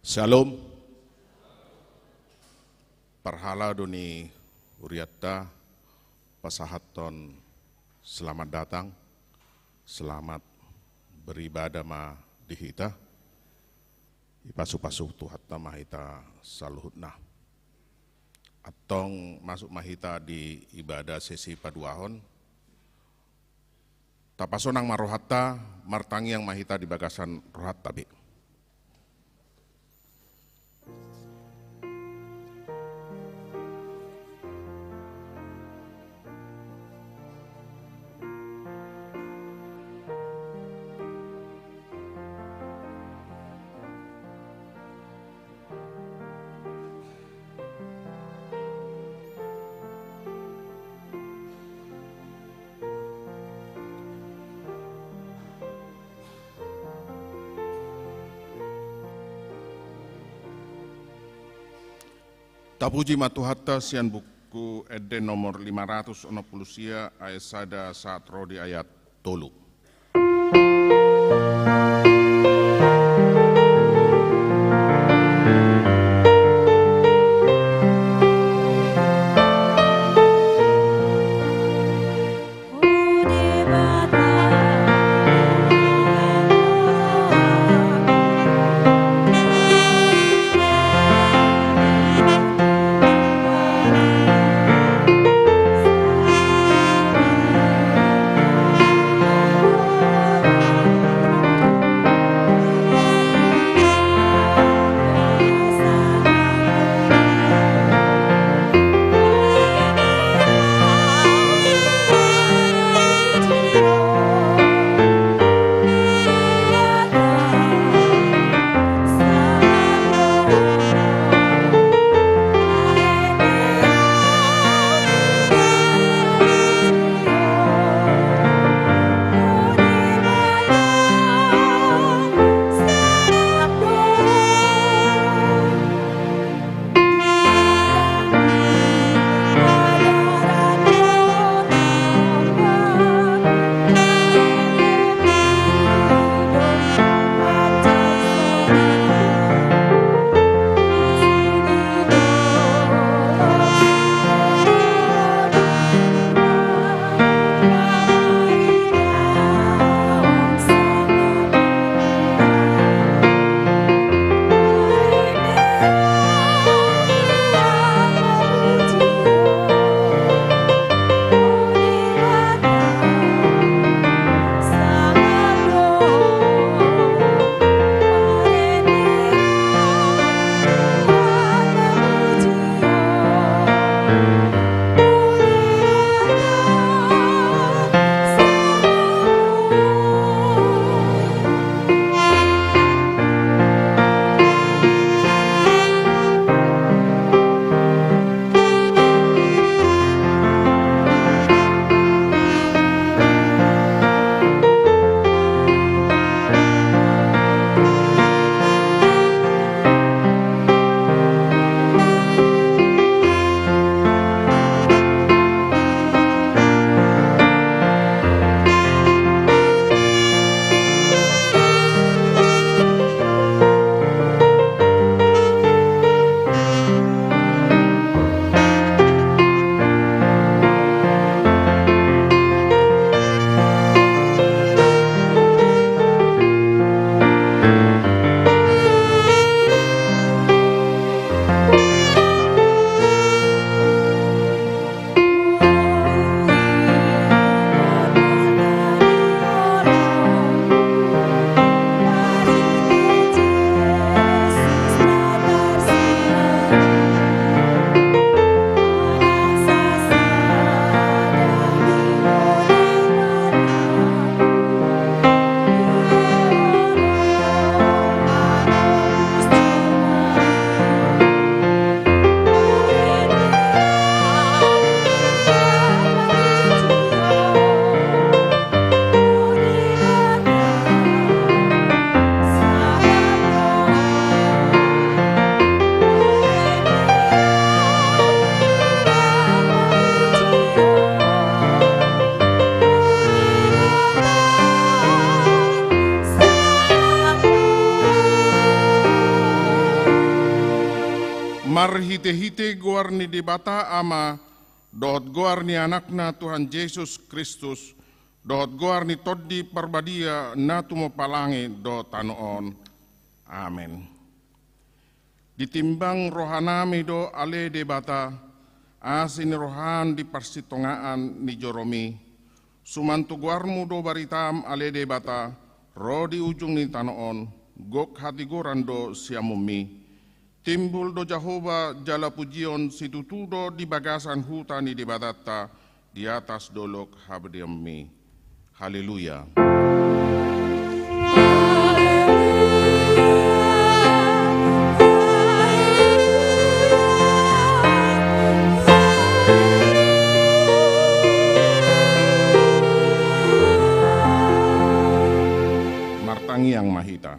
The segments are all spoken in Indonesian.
Shalom, parhala doni uriatta pasahaton, selamat datang, selamat beribadah ma dihita, ipasu-pasu tuhatta mahita saluhutna. Atong masuk mahita di ibadah sesi paduahon, tapasonang marohatta, martangi yang mahita di bagasan rohat tabi. Tapuji matuhatta sian buku eden nomor 560 sia ayat sada saat rodi ayat tolu. marhite-hite goar ni debata ama, dohot goar ni anakna Tuhan Yesus Kristus, dohot goar ni toddi parbadia na tumopalangi do tanoon. Amen. Ditimbang rohanami do ale debata, asin rohan di persitongaan ni joromi, sumantu guarmu do baritam ale debata, ro di ujung ni tanoon, gok hati gorando siamumi. Timbul do Jehova jala pujion situtudo di bagasan hutan di debatata di atas dolok habdiammi. Haleluya. Martangi yang mahita.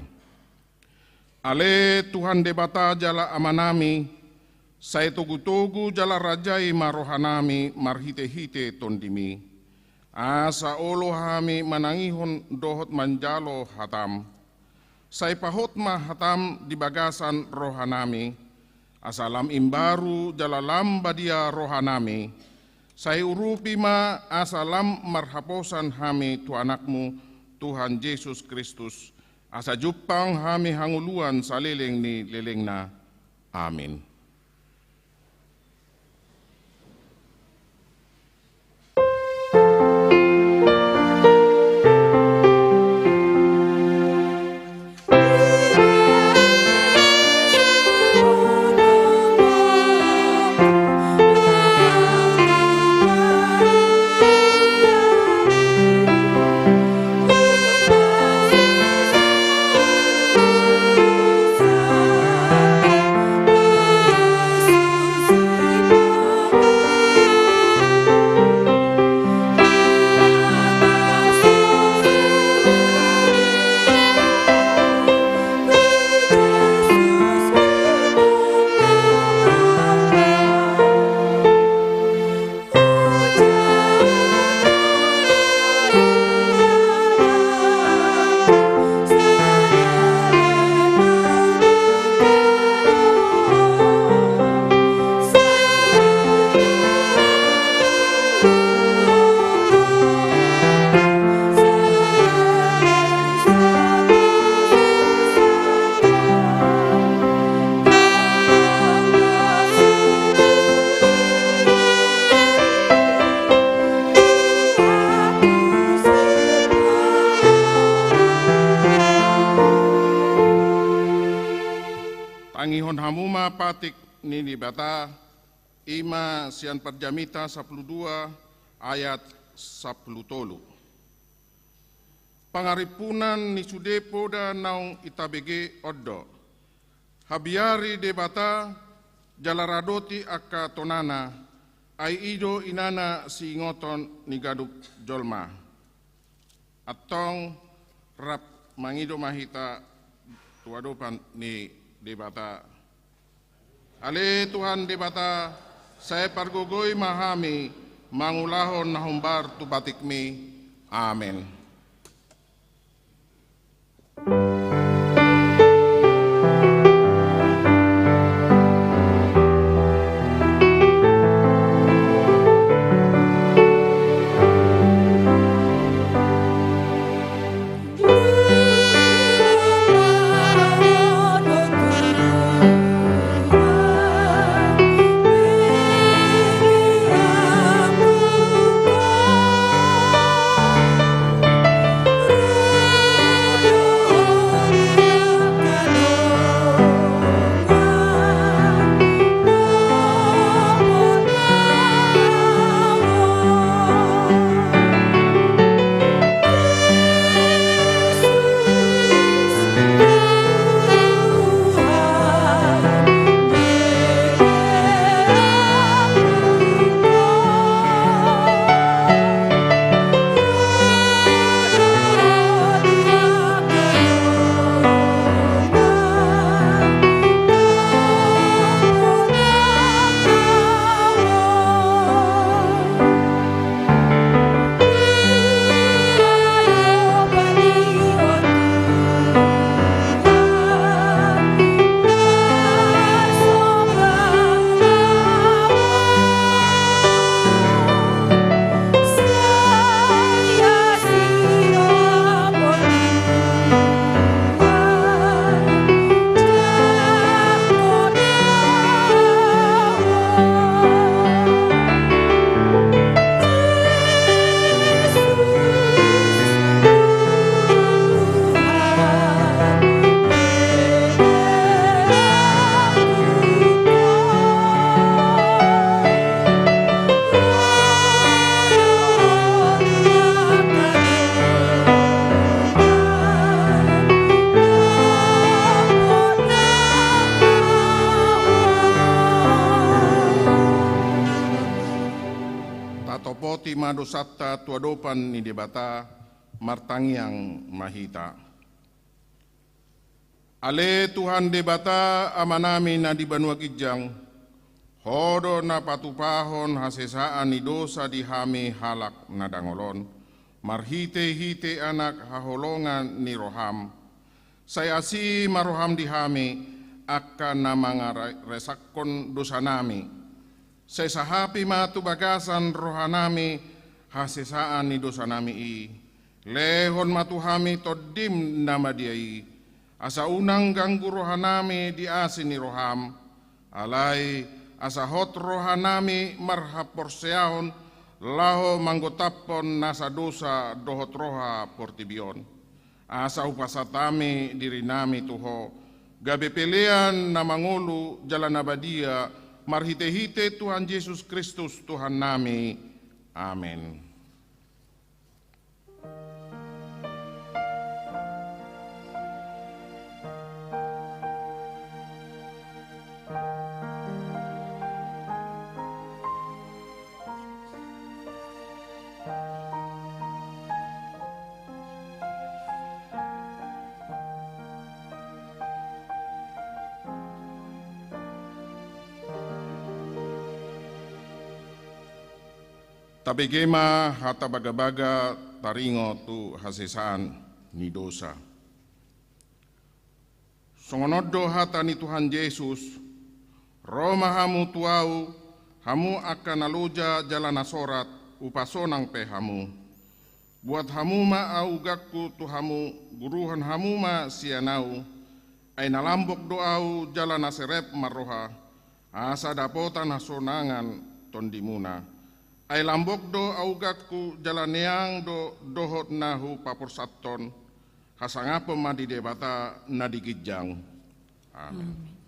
Ale Tuhan debata jala amanami, saya tugu-tugu jala rajai marohanami marhite-hite tondimi. Asa olo hami manangihon dohot manjalo hatam. Saya pahot ma hatam di bagasan rohanami. Asalam imbaru jala lambadia rohanami. Saya urupi ma asalam marhaposan hami tu anakmu Tuhan Yesus Kristus. Asa jupang hami hanguluan saleleng ni lelengna. Amin. Angihon hamuma patik nini bata ima sian perjamita 12 ayat 10. Pangaripunan ni sudepo da naung itabege oddo. Habiari debata jalaradoti akka tonana ai ido inana si ngoton ni gaduk jolma. Atong rap mangido mahita tuadopan ni debata. Ale Tuhan debata, saya pargogoi mahami, mangulahon nahumbar tu batikmi. Amin. roti madosatta tuadopan ni debata martangiang mahita. Ale Tuhan debata amanami na di Banua Kijang, hodo na patupahon hasesaan ni dosa di hami halak na dangolon, marhite-hite anak haholongan ni roham, saya si maroham di hami akan na mga resakon dosa nami, saya sahapi matu bagasan rohanami hasesaan ni dosa nami i, lehon matu hami todim nama diai, asa unang ganggu rohanami di asin ni roham, alai asa hot rohanami marhap porseahon, laho manggotapon nasa dosa dohot roha portibion. Asa upasatami diri nami tuho, gabe pelean na mangulu jalan abadia, marhite-hite Tuhan Yesus Kristus Tuhan nami. Amin. Tapi gema hata baga-baga taringo tu hasesaan ni dosa. Songonodo hata ni Tuhan Yesus, Roma hamu tuau, hamu akan aluja jalan asorat, upasonang pe hamu. Buat hamu ma au gakku tu hamu, guruhan hamu ma sianau, ay nalambok doau jalan aserep maroha, asa dapotan hasonangan tondimuna. Ay lambok do augatku jalaneang do dohot nahu paporsaton hasangapa madi debata nadigijang. Amin.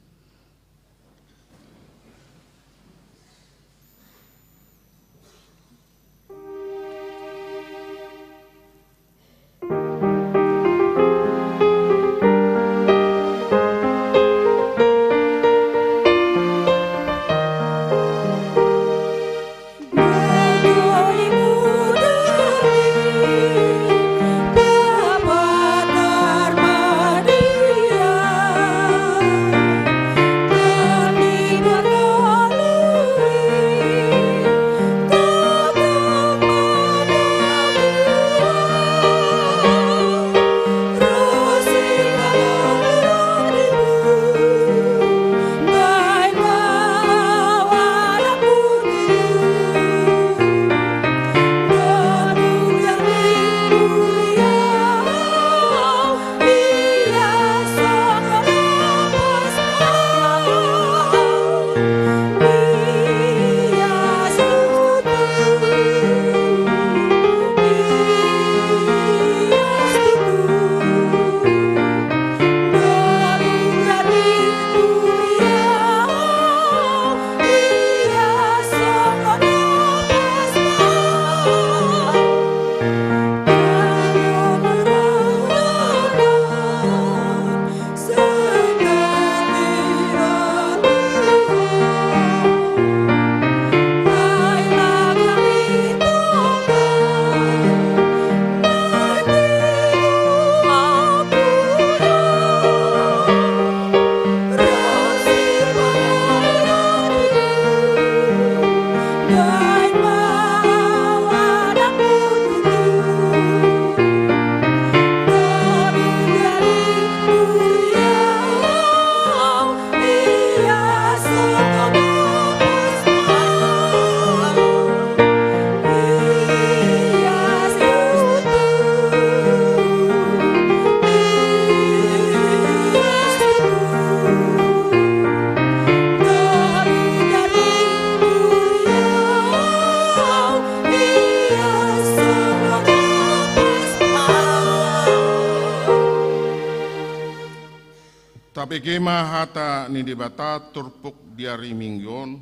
Tapi kema hata ni debata turpuk diari minggon,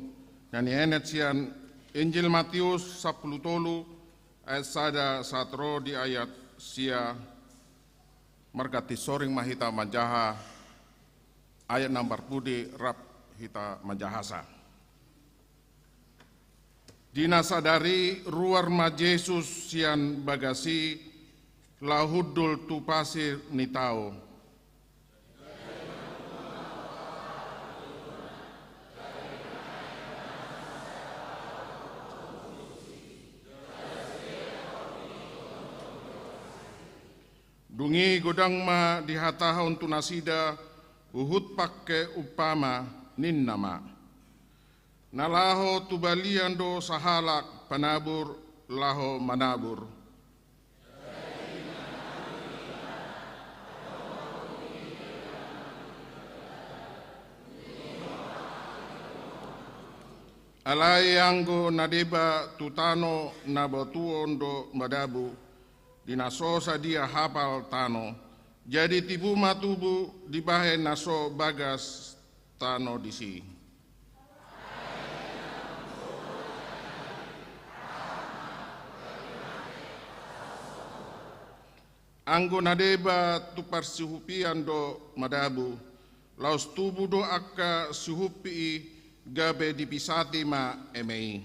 yang enet sian Injil Matius 10 ayat sada satro di ayat sia margati soring mahita majaha ayat nambar pudi rap hita majahasa. Dinasadari ruar ma Yesus sian bagasi lahudul tu pasir ni tao. Dungi godang ma dihatahon tu nasida uhut pakke upama nin nama. Nalaho tu balian do sahalak panabur laho manabur. Alai anggo nadeba tutano nabatuon do madabu, dinasosa dia hapal tano, jadi tibu matubu dibahe naso bagas tano disi. Anggo nadeba tu parsihupian do madabu, laus tubu do akka sihupi gabe dipisati ma emei.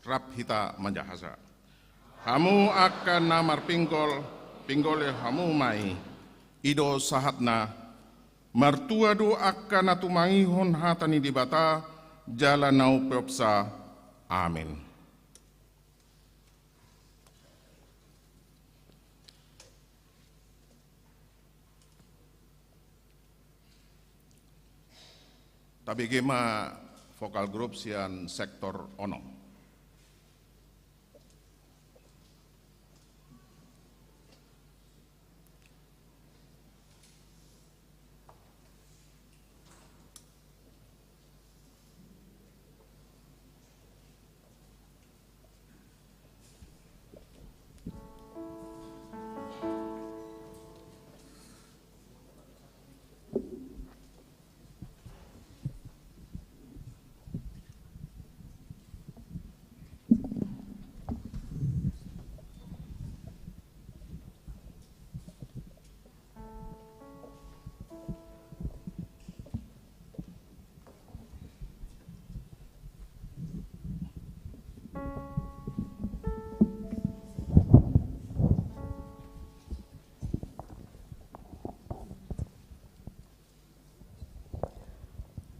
Rap hita manjahasa. Hamu akan namar pinggol hamu mai. Ido sahatna martua do akan atumangihon hatani dibata jalan nau peopsa. Amin. Tapi gema vokal grup sian sektor ono.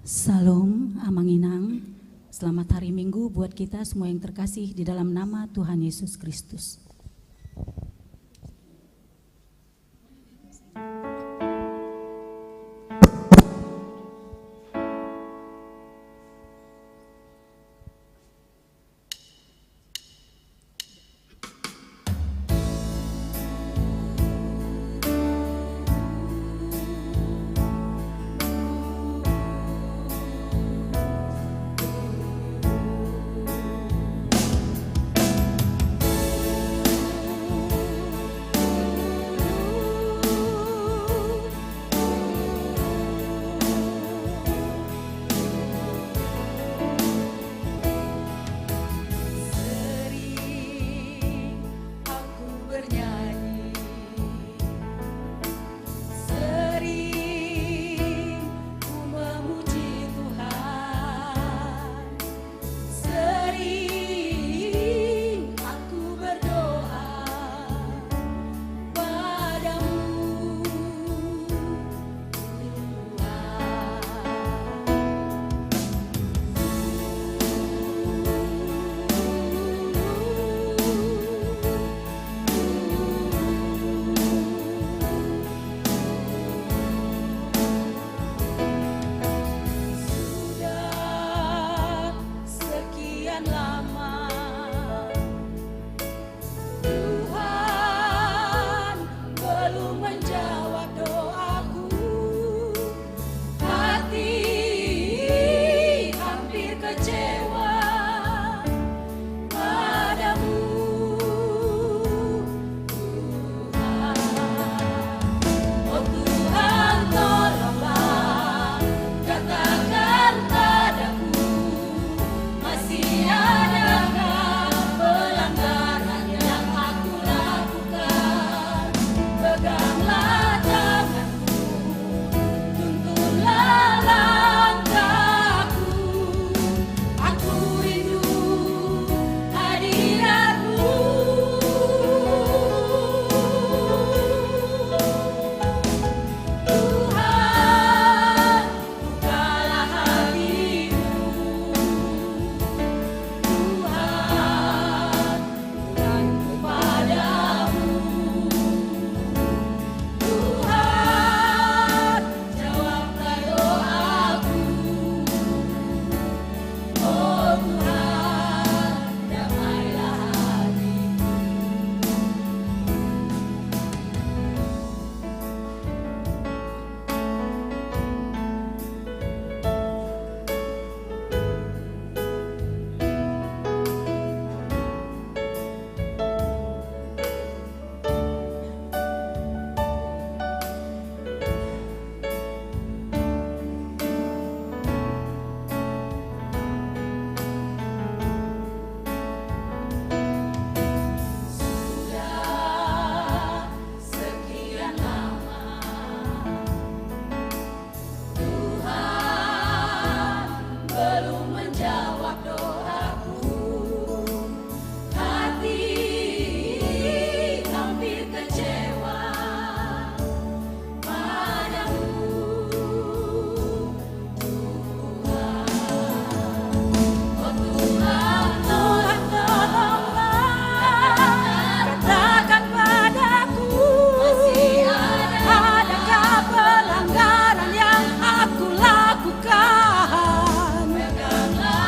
Salam Amanginang, selamat hari Minggu buat kita semua yang terkasih di dalam nama Tuhan Yesus Kristus.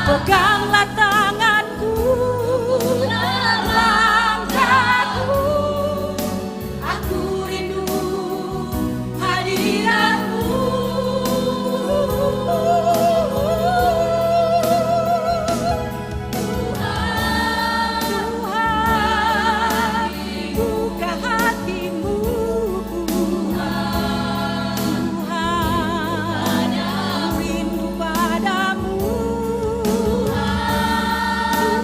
Peganglah tanganku, langkahku, aku rindu hadiratmu. Tuhan, buka hatimu. Tuhan, rindu padamu. Tuhan,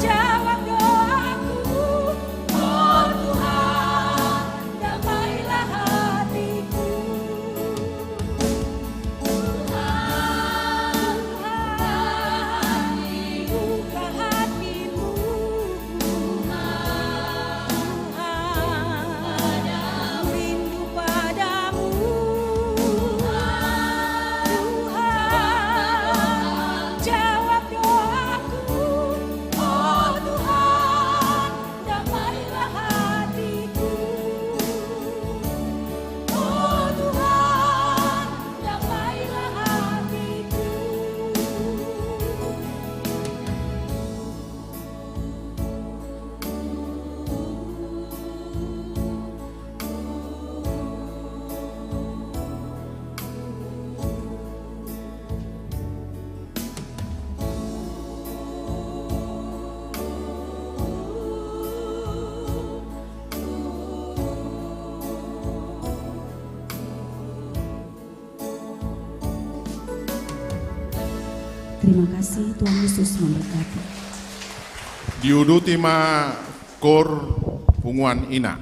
jawab doaku. Oh Tuhan, damailah hatiku. Tuhan, buka hatimu. Tuhan, rindu padamu. Tuhan, jawab doaku. Oh Tuhan, damailah hatiku. Oh Tuhan, damailah hatiku. Terima kasih, Tuhan Yesus memberkati. Diuduti ma kor punguan ina.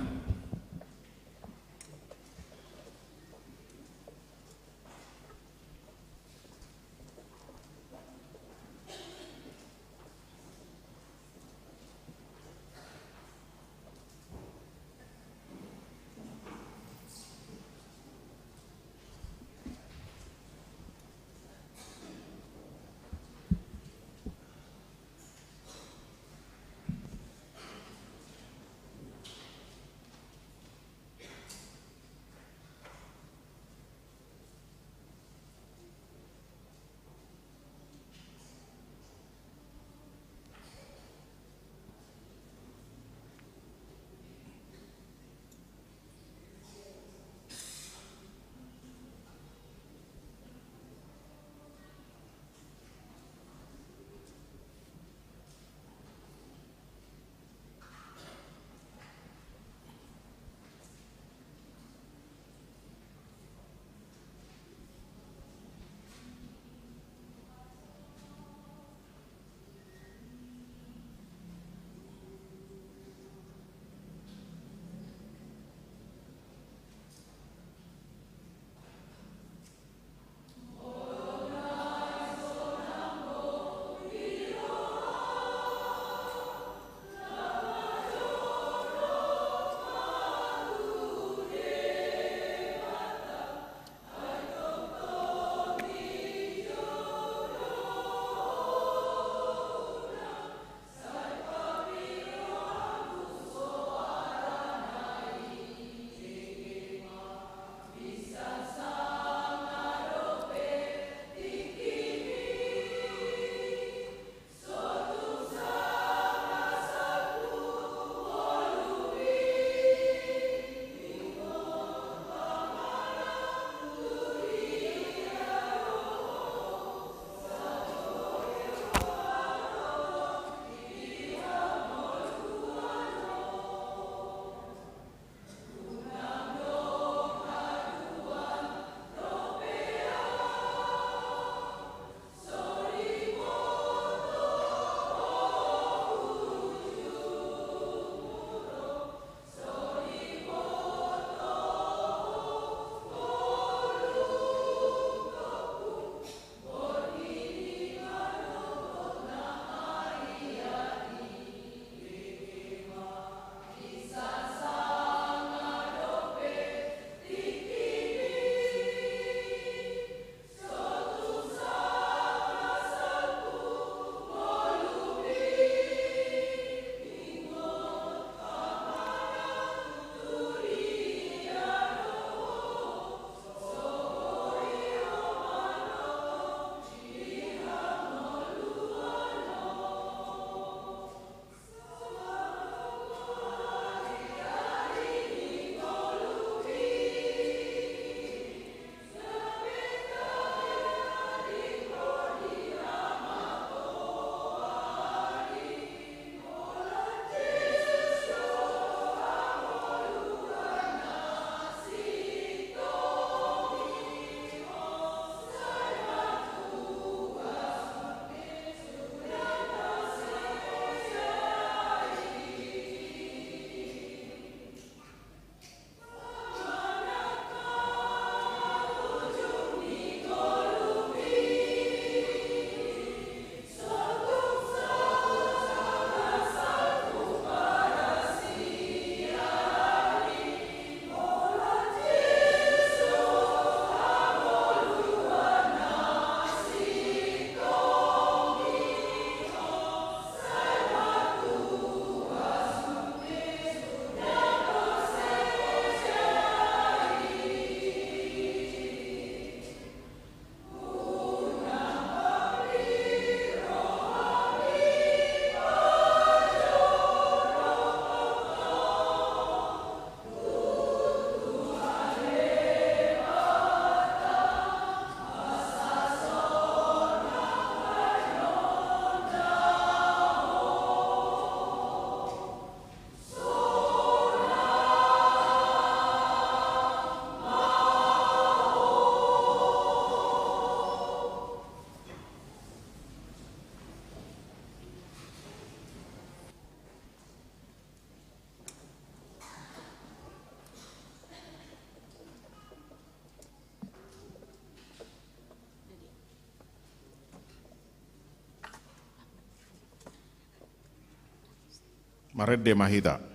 Maredde Mahita.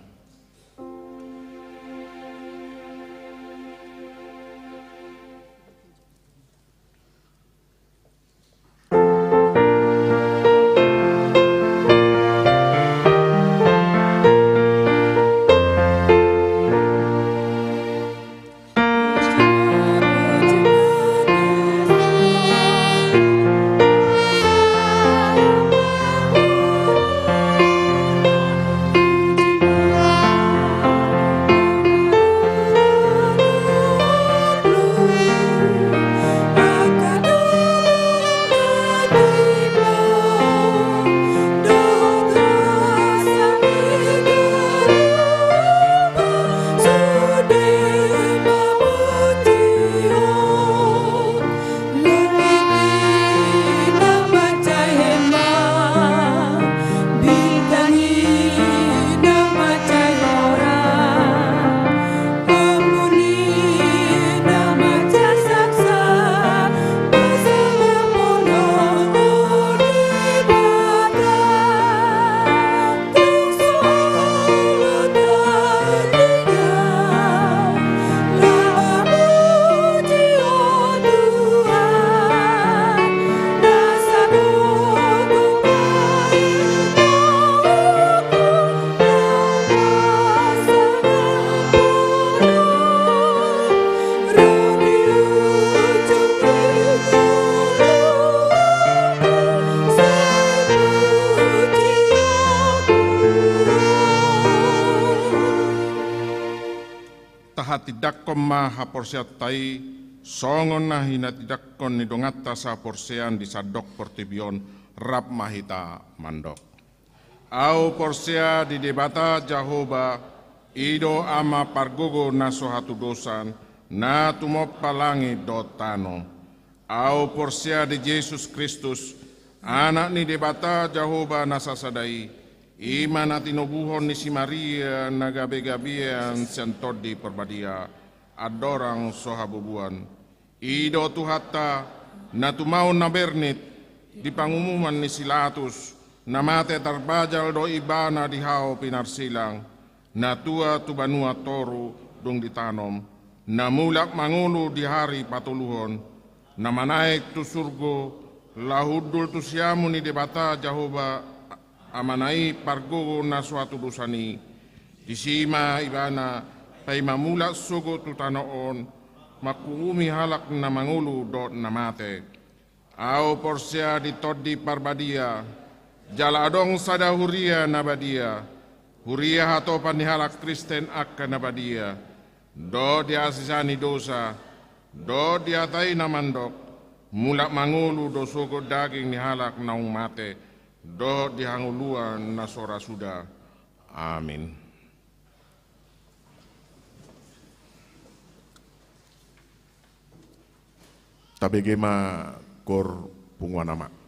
Tidakkon maha porsiat tai songon na hina tidakkon ni dongatta sa porsean di sadok portibion rap mahita mandok. Au porsia di debata Jahoba ido ama pargogo na sohatu dosan na tumopalangi dotano. Au porsia di Yesus Kristus anak ni debata Jahoba na sasadai iman atinobuhon ni si Maria nagabe-gabian sentodi perbadia adorang sohabubuan ido tuhata na tumau na bernit di pangumuman ni Silatus na mate tarbajal do ibana di hao pinarsilang na tua tubanua toru dong ditanom na mulak mangulu di hari patuluhon na manaik tu surgo lahudul tu siamu ni debata Jahoba amanai pargogo na suatu dosani disima ibana pai mamula sogo tutanoon makuumi halak na mangulu dot na mate au porsia di todi parbadia jala adong sada huria nabadia huria hatopan ni halak Kristen akka nabadia do dia asisani dosa do dia tai namandok mulak mangulu do sogo daging ni halak naung mate do dihanguluan nasora sudah. Amin. Tabegema kor pungwanama.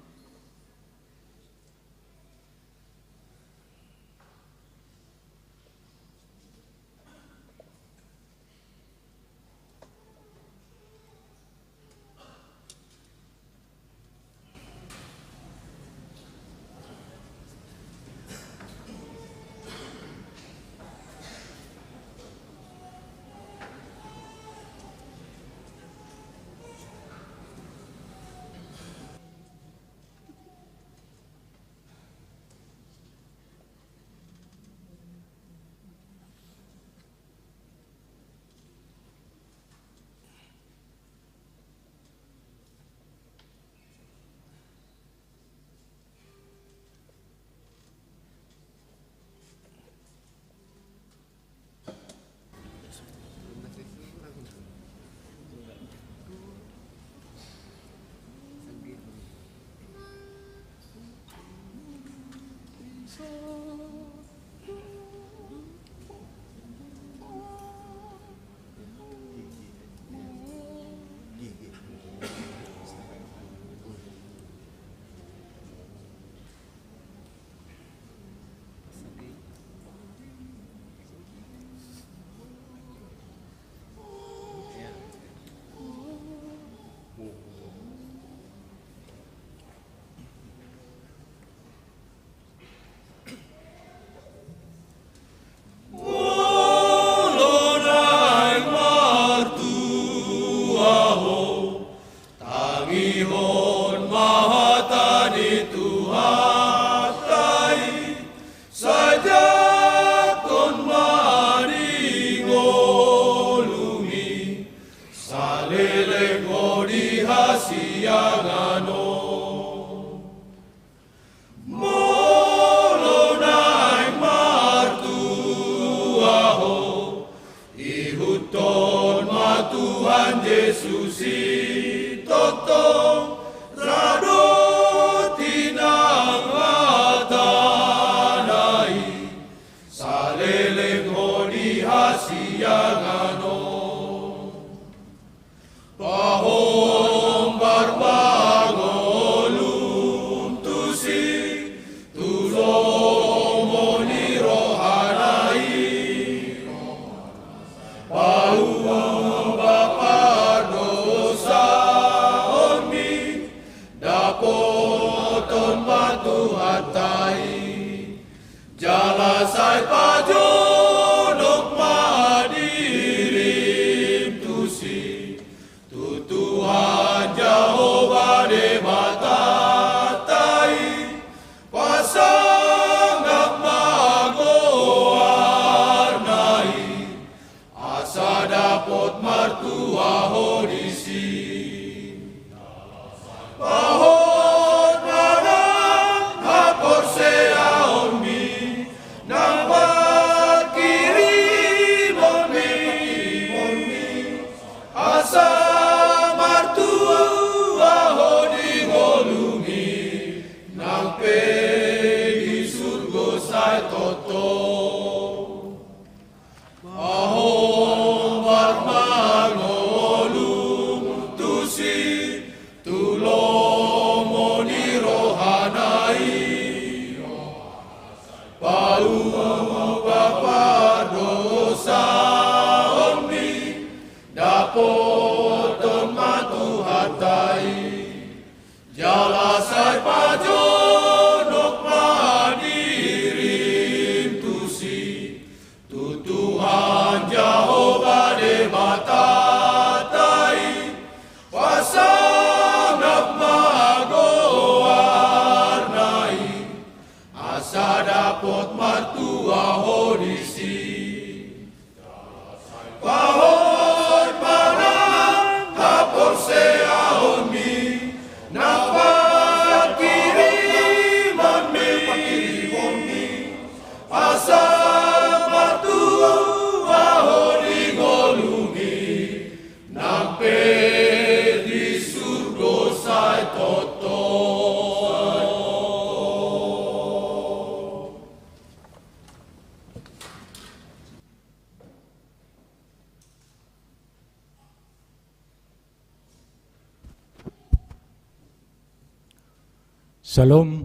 Shalom,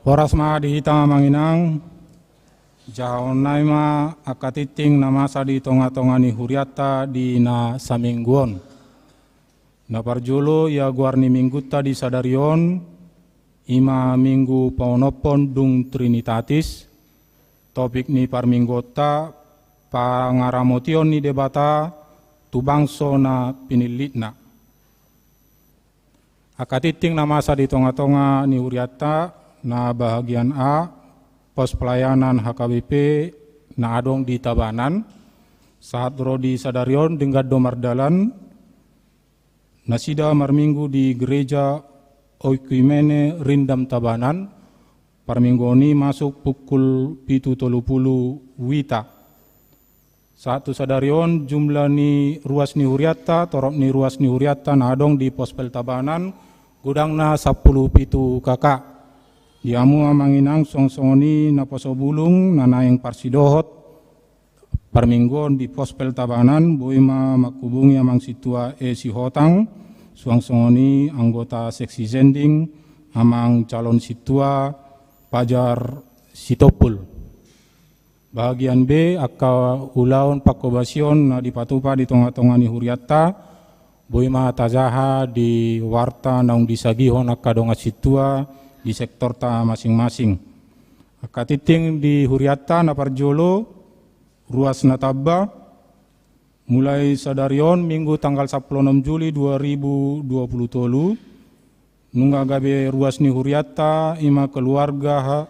horas ma di hitang manginang, jauh naima akatiting nama sa di tonga-tonga ni huriata di na samingguon. Na parjulo ya guarni mingguta di sadarion, ima minggu paunopon dung Trinitatis, topik ni parminggota pangaramotion ni debata tubangso na pinilitna. Akatiting nama sa di tonga-tonga ni huriata na bahagian A, pos pelayanan HKBP na adong di Tabanan, saat rodi sadarion denggat domardalan, nasida marminggu di gereja Oikumene Rindam Tabanan, parminggoni masuk pukul 7.30 wita. Saat sadarion jumlah ni ruas ni huriata, torop ni ruas ni huriata na adong di pospel Tabanan, gudang na 10 pitu kakak. Diamu amanginang songsongoni na posobulung na naeng parsidohot, parminggon di pospel Tabanan, buima makubungi amang situa si hotang, suangsongoni anggota seksi zending, amang calon situa pajar sitopul. Bahagian B, akka ulaun pakobasion na dipatupa di tonga-tonga ni huriata, buima tajaha di warta naung disagihon akka donga situa di sektor ta masing-masing. Akka titing di huriata na parjolo, ruas na tabba, mulai sadarion minggu tanggal 16 Juli 2020, nungga gabe ruas ni huriata ima keluarga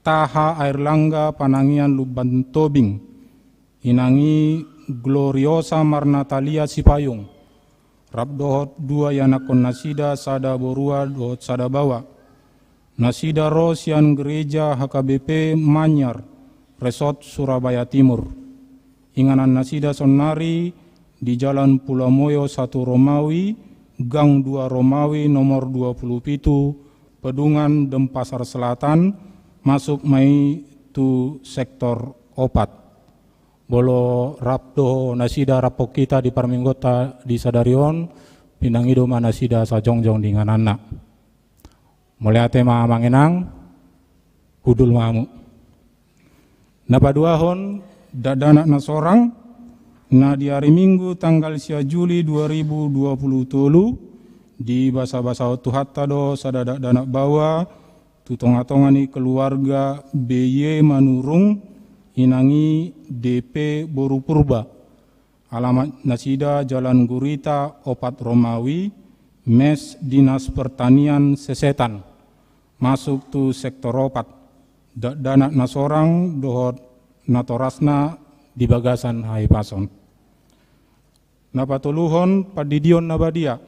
Taha Airlangga Panangian Luban Tobing, inangi Gloriosa Marnatalia Sipayung, Rab dohot 2 yanakon nasida sada borua dohot sada bawa. Nasida Rosian Gereja HKBP Manyar, Resort Surabaya Timur. Inganan nasida sonari di Jalan Pulau Moyo 1 Romawi, Gang 2 Romawi nomor 27, Pedungan Denpasar Selatan, masuk mai tu sektor opat. Bolo rapdo nasida rapok kita di Parminggota di Sadarion, pinangido nasida sajongjong dengan anak. Mulai tema mangenang, hudul mamu. Napaduahon, dadanak na sorang, na di hari Minggu tanggal 1 Juli 2020 di basa-basa tuhatta do sadadak danak bawa, tutonga-tongani keluarga BY Manurung, inangi DP Boru Purba. Alamat nasida Jalan Gurita 4 Romawi, Mes Dinas Pertanian Sesetan. Masuk tu sektor opat, danak nasorang dohot natorasna di bagasan hai pason. Napatuluhon padidion nabadia,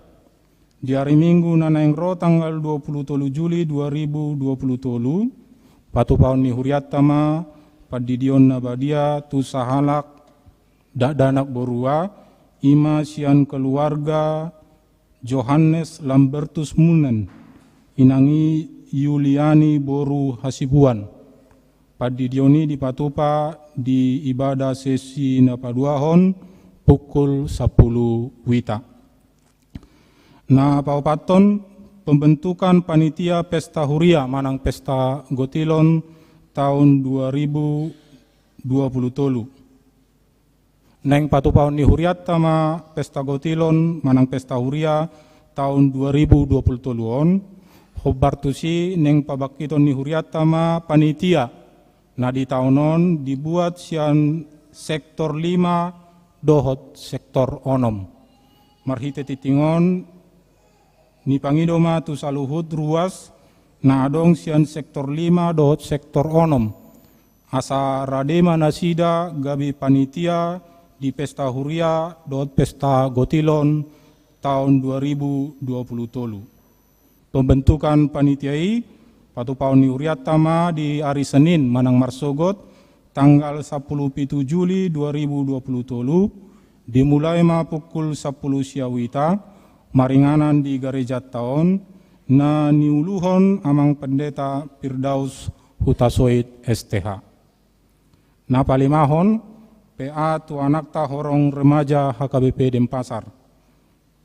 di hari Minggu nanaengro tanggal 27 Juli 2020, patupaon ni huriatama padidion nabadia tu sahalak danak borua, ima sian keluarga Johannes Lambertus Munen, inangi Yuliani Boru Hasibuan. Padidioni di patupa di ibadah sesi napaduahon pukul 10 wita. Na paupaton pembentukan panitia pesta huria manang pesta gotilon tahun 2020 tolu. Neng patupaon ni huriat tama pesta gotilon manang pesta huria tahun 2020 toluon. Hobartusi neng pabakiton ni huriat tama panitia na di tahunon dibuat sian sektor 5 dohot sektor onom. Marhite titingon ni pangidoma tu saluhut ruas na adong sian sektor 5 dohot sektor onom. Asa radema nasida gabi panitia di pesta huria dohot pesta gotilon tahun 2020 tolu. Pembentukan panitiai patupaon ni huriat tama di hari Senin manang marsogot tanggal 10 Juli 2020 tolu dimulai ma pukul 10 siawita maringanan di gereja taon na niuluhon amang pendeta Firdaus Hutasoit STH. Na palimahon PA tu anak ta horong remaja HKBP Denpasar.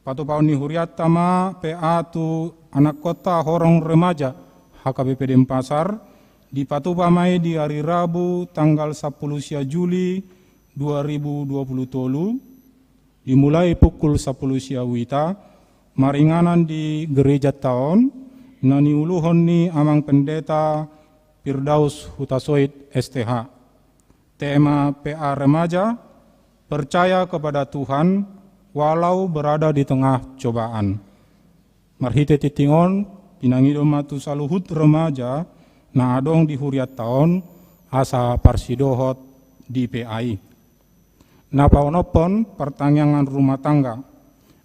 Patupaon ni huriat tama PA tu anak kota horong remaja HKBP Denpasar di patupamai di hari Rabu tanggal 10 Juli 2020 tolu dimulai pukul 10 siawita maringanan di gereja taon na niuluhon ni amang pendeta Firdaus Hutasoit STH. Tema PA remaja, percaya kepada Tuhan walau berada di tengah cobaan. Marhite titingon pinangido matu saluhut remaja na adong di huriat taon asa parsidohot di PAI. Na paonopon pertanyaan rumah tangga.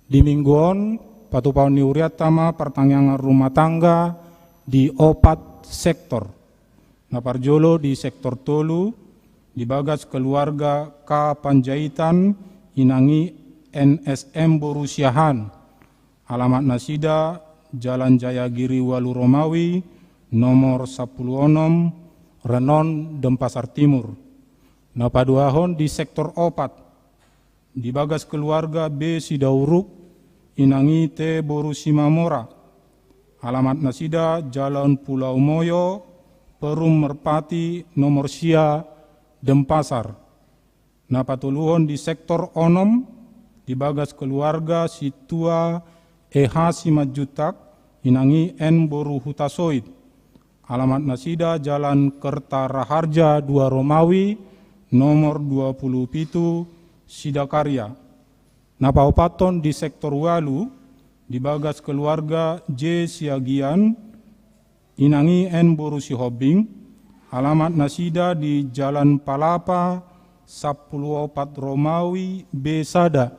Di mingguon patupaon ni huriat tama pertanyaan rumah tangga di opat sektor. Na parjolo di sektor tolu di bagas keluarga K Panjaitan inangi NSM Borusiahan, alamat nasida Jalan Jaya Giri Walu Romawi, nomor 16, Renon, Denpasar Timur. Napaduahon di sektor opat, di bagas keluarga B Sidauruk, inangi T Borusimamora, alamat nasida Jalan Pulau Moyo, Perum Merpati, nomor Sia, Denpasar. Napatuluhon di sektor onom, di bagas keluarga Situa EH Simajutak, inangi N Boru Hutasoit, alamat nasida Jalan Kertaraharja 2 Romawi, nomor 27, Sidakarya. Napaupaton di sektor Walu, di bagas keluarga J Siagian, inangi N Boru Sihobing, alamat nasida di Jalan Palapa, 14 Romawi, B Sada,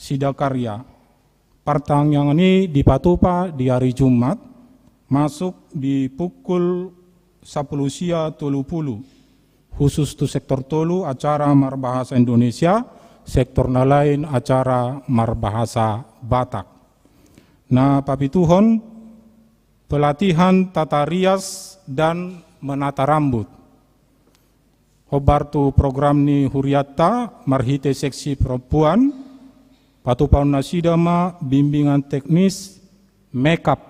Sidakarya. Pertandingan ini dipatupa di hari Jumat, masuk di pukul 10.30. Khusus tu sektor tolu acara Marbahasa Indonesia, sektor lain acara Marbahasa Batak. Nah, papituhon pelatihan tata rias dan menata rambut. Hobar tu program ni Huriata, marhite seksi perempuan, patupaun nasidama bimbingan teknis makeup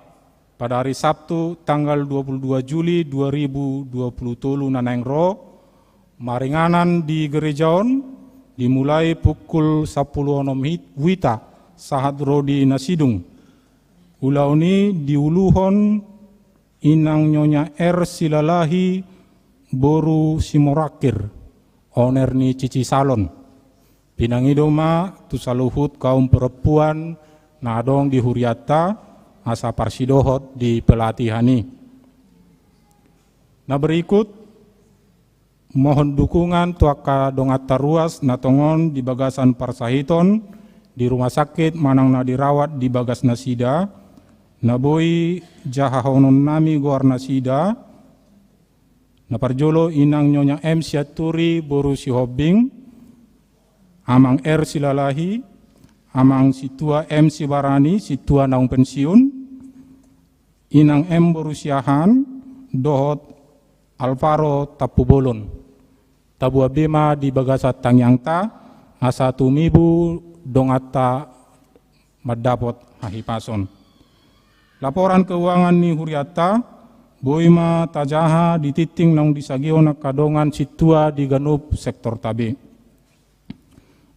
pada hari Sabtu tanggal 22 Juli 2020 nanengro, maringanan di gerejaon, dimulai pukul 10.06 wita sahat rodi nasidung. Ulau ni diuluhon inang Nyonya R Silalahi Boru Simorakir, owner ni Cici Salon. Pinangidoma tu saluhut kaum perempuan nadong di Huriata asa parsidohot di pelatihani. Nah berikut mohon dukungan tuaka dongata ruas natongon di bagasan Parsahiton di rumah sakit manang na dirawat di bagas nasida naboi jahahonon nami goar nasida naparjolo inang Nyonya M Siaturi Boru Sihobing, amang R Silalahi, amang situa M Sibarani situa naung pensiun, inang M Boru Siahan dohot Alvaro Tapubolon, tabua bema di bagasat tangyangta asa tumibu dongata madapot hahipason. Laporan keuangan ni Huriata, boima tajaha dititing nang disagion kadongan situa di ganup sektor tabe.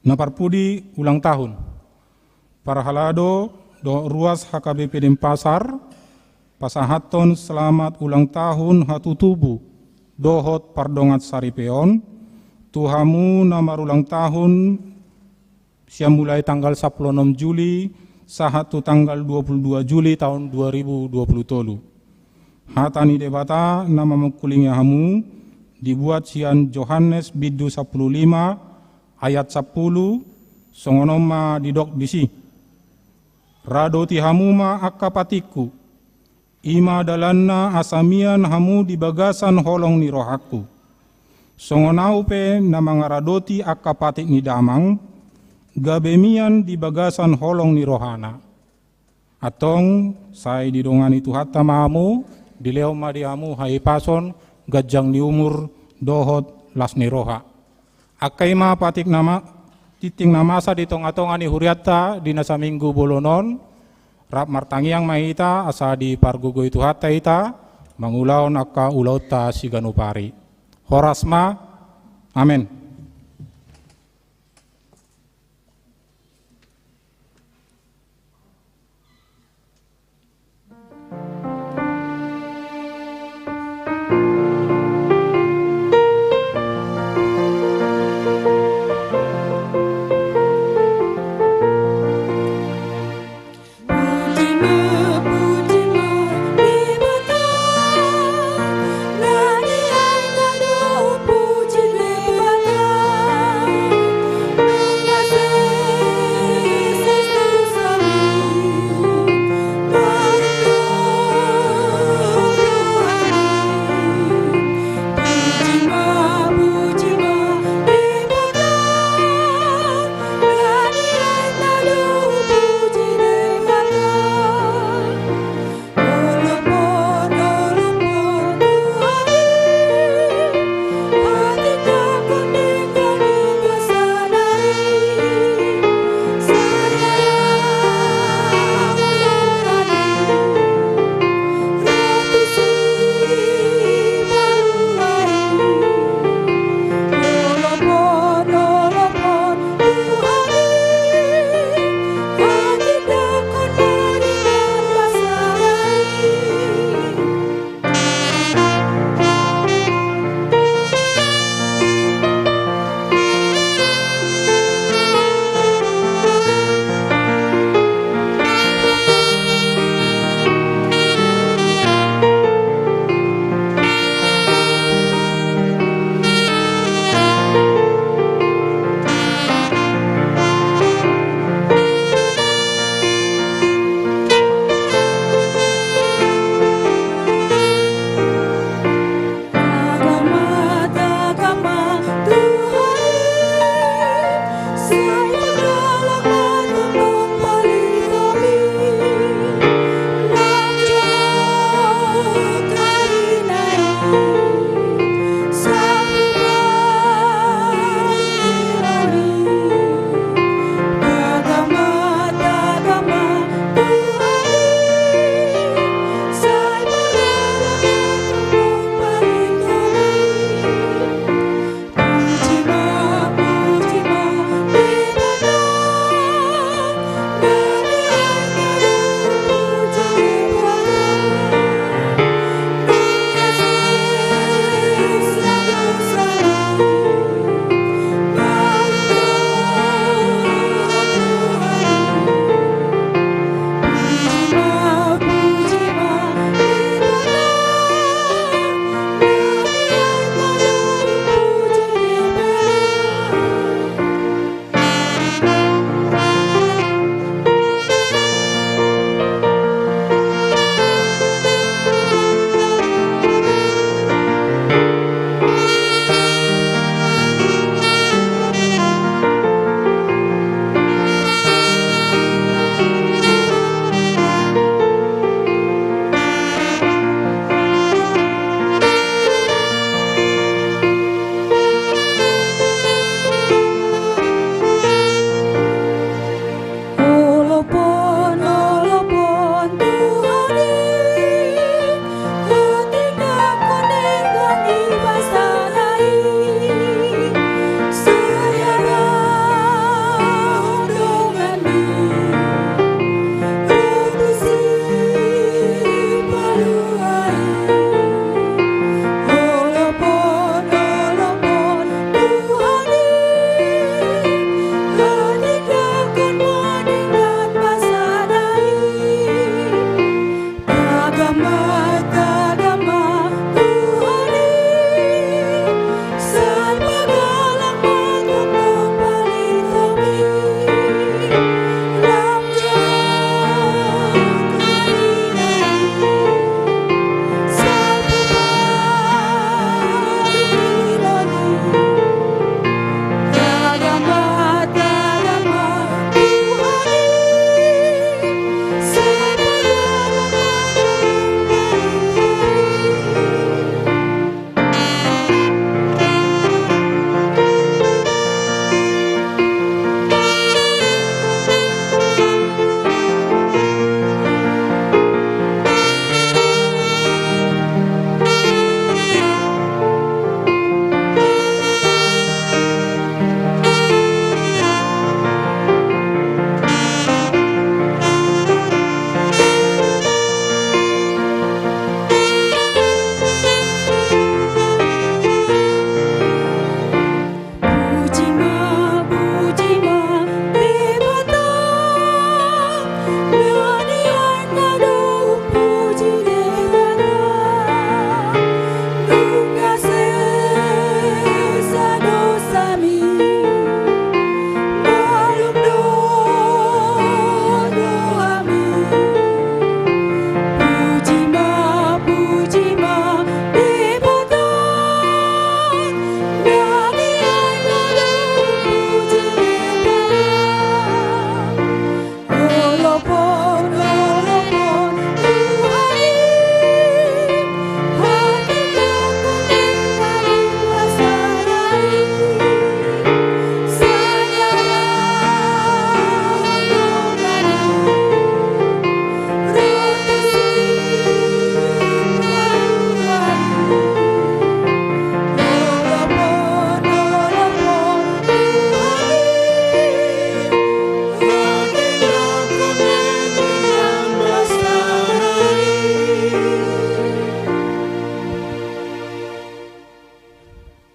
Naparpudi ulang tahun. Para halado do ruas HKBP Denpasar, pasahaton selamat ulang tahun hatutubu dohot pardongat saripeon, tuhamu namar ulang tahun siang mulai tanggal 16 Juli sahatu tanggal 22 Juli tahun 2020 tolu. Hatani debata nama mengkulingnya hamu dibuat sian Johannes Bidu 15 ayat 10 songonoma didok disi. Radoti hamuma akapatiku ima dalanna asamian hamu di bagasan holong ni rohaku. Songonaupe nama ngaradoti akapatik ni damang gabemian di bagasan holong ni rohana. Atong say didongani tuhata mamu dileo madiamu hai pason gajang di umur dohot las ni roha. Akai ma patik nama titing namasa di tong-atongan ni Huriata di nasa minggu bolonon rap martangiang mahita asa di pargugo itu hata ita mangulau naka ulauta siganupari. Horasma, amin. Puji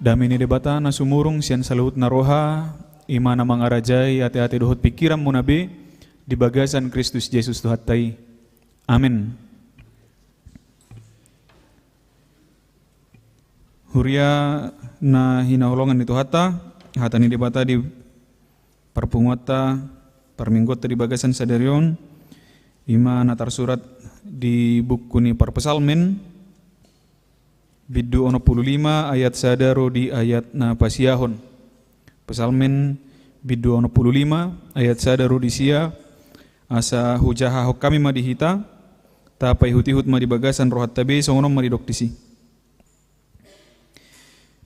Damini debata na sumurung sian salut naroha imana mangarajai ate-ate dohot pikiran munabe di bagasan Kristus Yesus Tuhatai. Amin. Huria na hinaholongan itu hata ni debata di perpunguata perminggota di bagasan sadarion ima na tersurat di buku ni perpesalmen Bidu 55 ayat sadaro di ayat na pasiahon. Pesalmen bidu 55 ayat sadaro di sia asa hujaha kami madihita tapai hutihut madi bagasan rohat tabe songonom madi doktisi.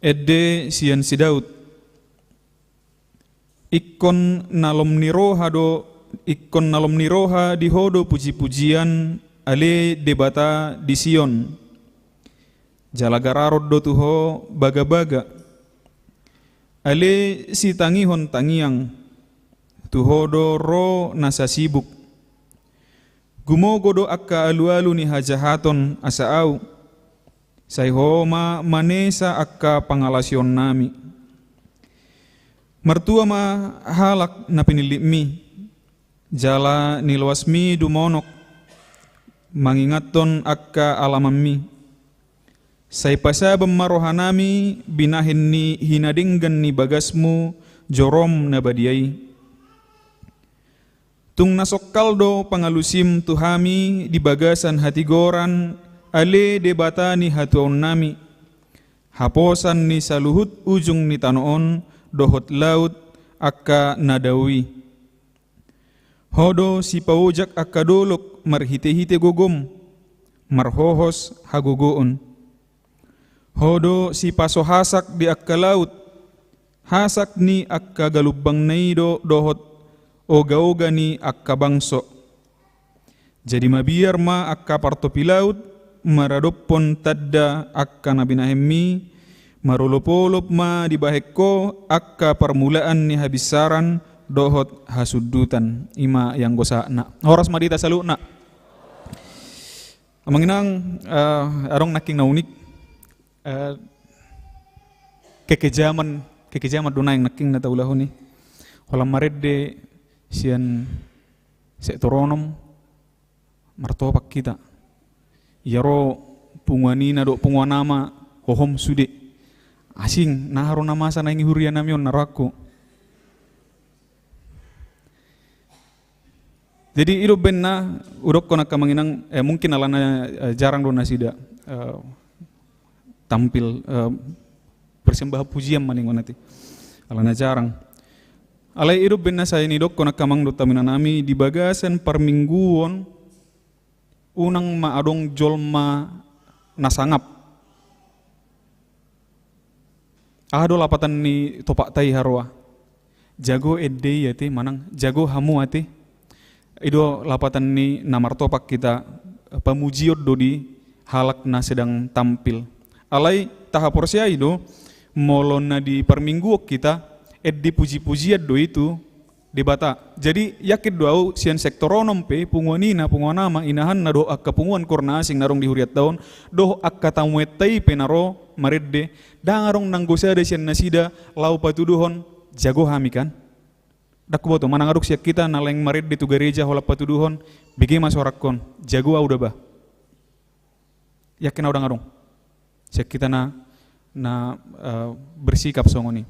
Edde sian si Daud ikon nalom niroha di hodo puji-pujian ale debata di Sion. Jalagararod do tuho baga-baga ale si tangihon tangiang tuho do ro nasa sibuk gumogo do akka alu-alu ni hajahaton asaau sayhoma manesa akka pangalasyon nami mertua ma halak na pinili mi jala niluas mi dumonok mangingaton akka alaman mi say pasabam marohanami binahin ni hinadinggan ni bagasmu jorom na badiyay. Tung nasokkaldo pangalusim tuhami di bagasan hatigoran ale debata ni hatuon nami. Haposan ni saluhut ujung ni tanoon dohot laut akka nadawi. Hodo si paujak akka dolok marhite-hite gogom marhohos hagugoon. Hodo si paso hasak di akka laut, hasak ni akka galubang naido dohot oga-oga ni akka bangso. Jadi mabiar ma akka partopi laut, maradopon tadda akka nabinahemi, marolop-olop ma di bahekko akka permulaan ni habisaran dohot hasudutan ima yang gosa na. Horas madita salu na. Amanginang arong naking naunik. Kekejaman duna yang naking na taulahon ni walang maredde sian setoronom martopak kita yaro punguanina do punguanama kohom sude asing naharo namasa na ingi hurian namion narako. Jadi ido benna urok kona kamanginang mungkin alana jarang do nasida tampil persembah pujian maningon nanti alana jarang alai irup benna saya ni dok kona kamang do tamina nami di bagasan permingguon unang maadong jolma nasangap ado lapatan ni topak tai harwa jago edde yate manang jago hamu ate ido lapatan ni namar topak kita pamujiot do di halak na sedang tampil alai tahap porsia itu molona di perminggu kita di puji-pujian do itu debata. Jadi yakin doau sian sektoronom pe punguanina punguanama inahan na do akka punguan korna asing narong di huriat taon do akka tamuetai pe naro maredde dangarong nanggosada sian nasida lau patuduhon jago hami kan dakboto manangaruk siak kita naleng maredde tu gereja holap patuduhon bigi masorakkon jago au ba yakin au dangarong siak kita na bersikap songoni.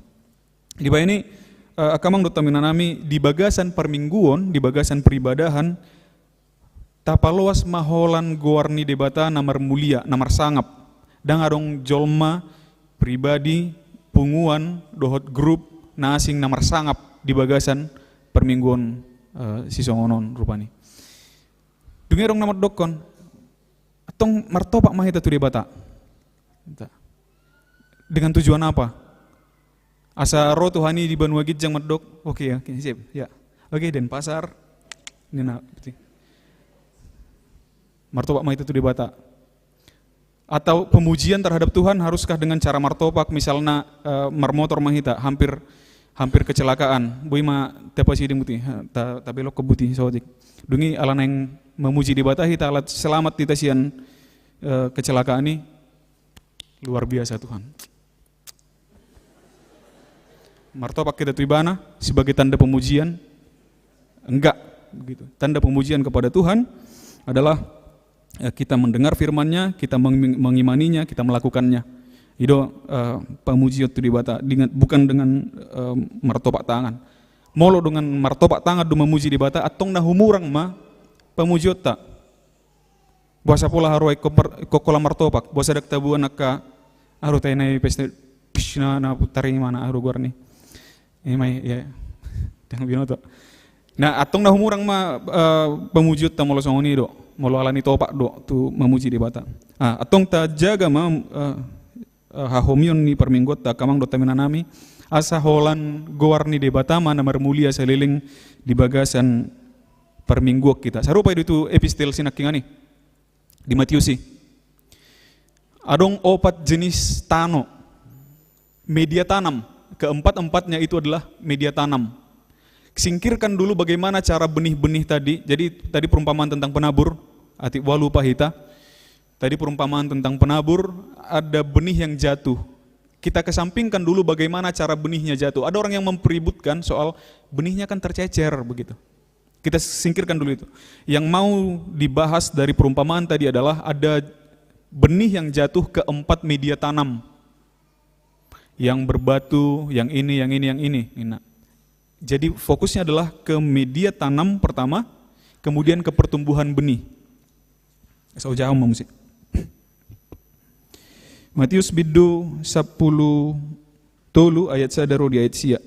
Di bawah ini akamang dotamina nami di bagasan permingguon, di bagasan peribadahan tapaloas maholan goarni debata namar mulia, namar sangap. Dan arong jolma pribadi punguan dohot grup na asing namar sangap di bagasan permingguon sisongonon rupani. Dungerong namar dokon atong martopak mahita tu debata. Dengan tujuan apa? Asa ro Tuhani di Banua Gijang Medok. Oke, sip. Ya. Oke, dan pasar ini na martopak mah itu debata. Atau pemujian terhadap Tuhan haruskah dengan cara martopak misalnya marmotor mahita hampir kecelakaan. Bui ma tepa siding buti. Ta belok ke buti saodik. Dungi alana yang memuji debata hita alat selamat kita sian kecelakaan ini luar biasa Tuhan. martopak kita tu ibana sebagai tanda pemujian? Enggak, begitu. Tanda pemujian kepada Tuhan adalah kita mendengar firman-Nya, kita mengimaninya, kita melakukannya. Itu pemujian tu dibata, bukan dengan martopak tangan. Molo dengan martopak tangan du memuji dibata, atong nahumurang ma pemujian tak. Buasa pola haruai kokola martopak, buasa dak tabuan akka aru tainai pesta pisna na putari mana aru gor ni. Ini mai ya. Tang binoto. Nah, atong nahumurang ma pemujian ta molo songoni do. Molo alani topak do tu memuji dibata. Atong ta jaga ma hahomion ni perminggot ta kamang do taminanami asa holan gowarni de batama namar mulia seliling di bagasan permingguak kita. Sarupa itu epistel sinakingani di Matiusi. Adong 4 jenis tano media tanam. Keempat-empatnya itu adalah media tanam. Singkirkan dulu bagaimana cara benih-benih tadi. Jadi tadi perumpamaan tentang penabur, ati walu pahita. Tadi perumpamaan tentang penabur, ada benih yang jatuh. Kita kesampingkan dulu bagaimana cara benihnya jatuh. Ada orang yang mempeributkan soal benihnya kan tercecer begitu. Kita singkirkan dulu itu. Yang mau dibahas dari perumpamaan tadi adalah ada benih yang jatuh ke 4 media tanam. Yang berbatu, yang ini. Nah. Jadi fokusnya adalah ke media tanam pertama, kemudian ke pertumbuhan benih. Saya jauh musik. Matius bidu 10 tolu ayat sadaro di ayat sia.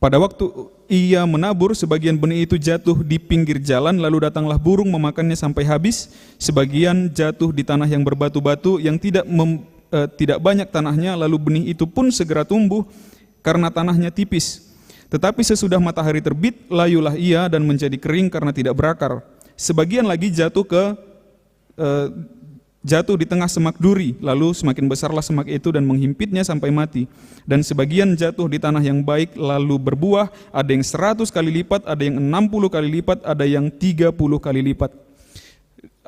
Pada waktu ia menabur, sebagian benih itu jatuh di pinggir jalan, lalu datanglah burung memakannya sampai habis. Sebagian jatuh di tanah yang berbatu-batu, yang tidak banyak tanahnya, lalu benih itu pun segera tumbuh karena tanahnya tipis. Tetapi sesudah matahari terbit, layulah ia dan menjadi kering karena tidak berakar. Sebagian lagi jatuh di tengah semak duri, lalu semakin besarlah semak itu dan menghimpitnya sampai mati. Dan sebagian jatuh di tanah yang baik, lalu berbuah, ada yang 100 kali lipat, ada yang 60 kali lipat, ada yang 30 kali lipat.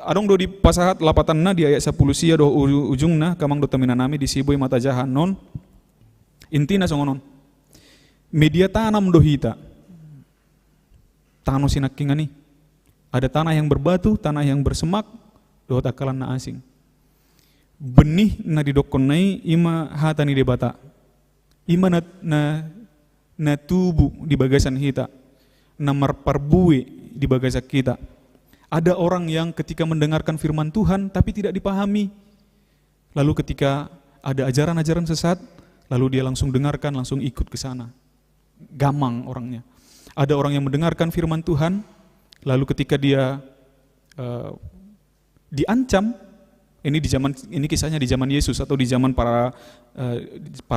Adong do di pasahat lapatanna di ayat 10 sia do ujungna kamang do taminanami di sibui mata jahan non. Intina songonon. Media tanam do hita. Tano sinakingani. Ada tanah yang berbatu, tanah yang bersemak, do takalan na asing. Benih na didokonnai ima hatani debata. Ima na tubu di bagasan hita. Na marparbue di bagasan kita. Ada orang yang ketika mendengarkan firman Tuhan tapi tidak dipahami. Lalu ketika ada ajaran-ajaran sesat, lalu dia langsung dengarkan, langsung ikut ke sana. Gamang orangnya. Ada orang yang mendengarkan firman Tuhan, lalu ketika dia diancam, ini kisahnya di zaman Yesus atau di zaman para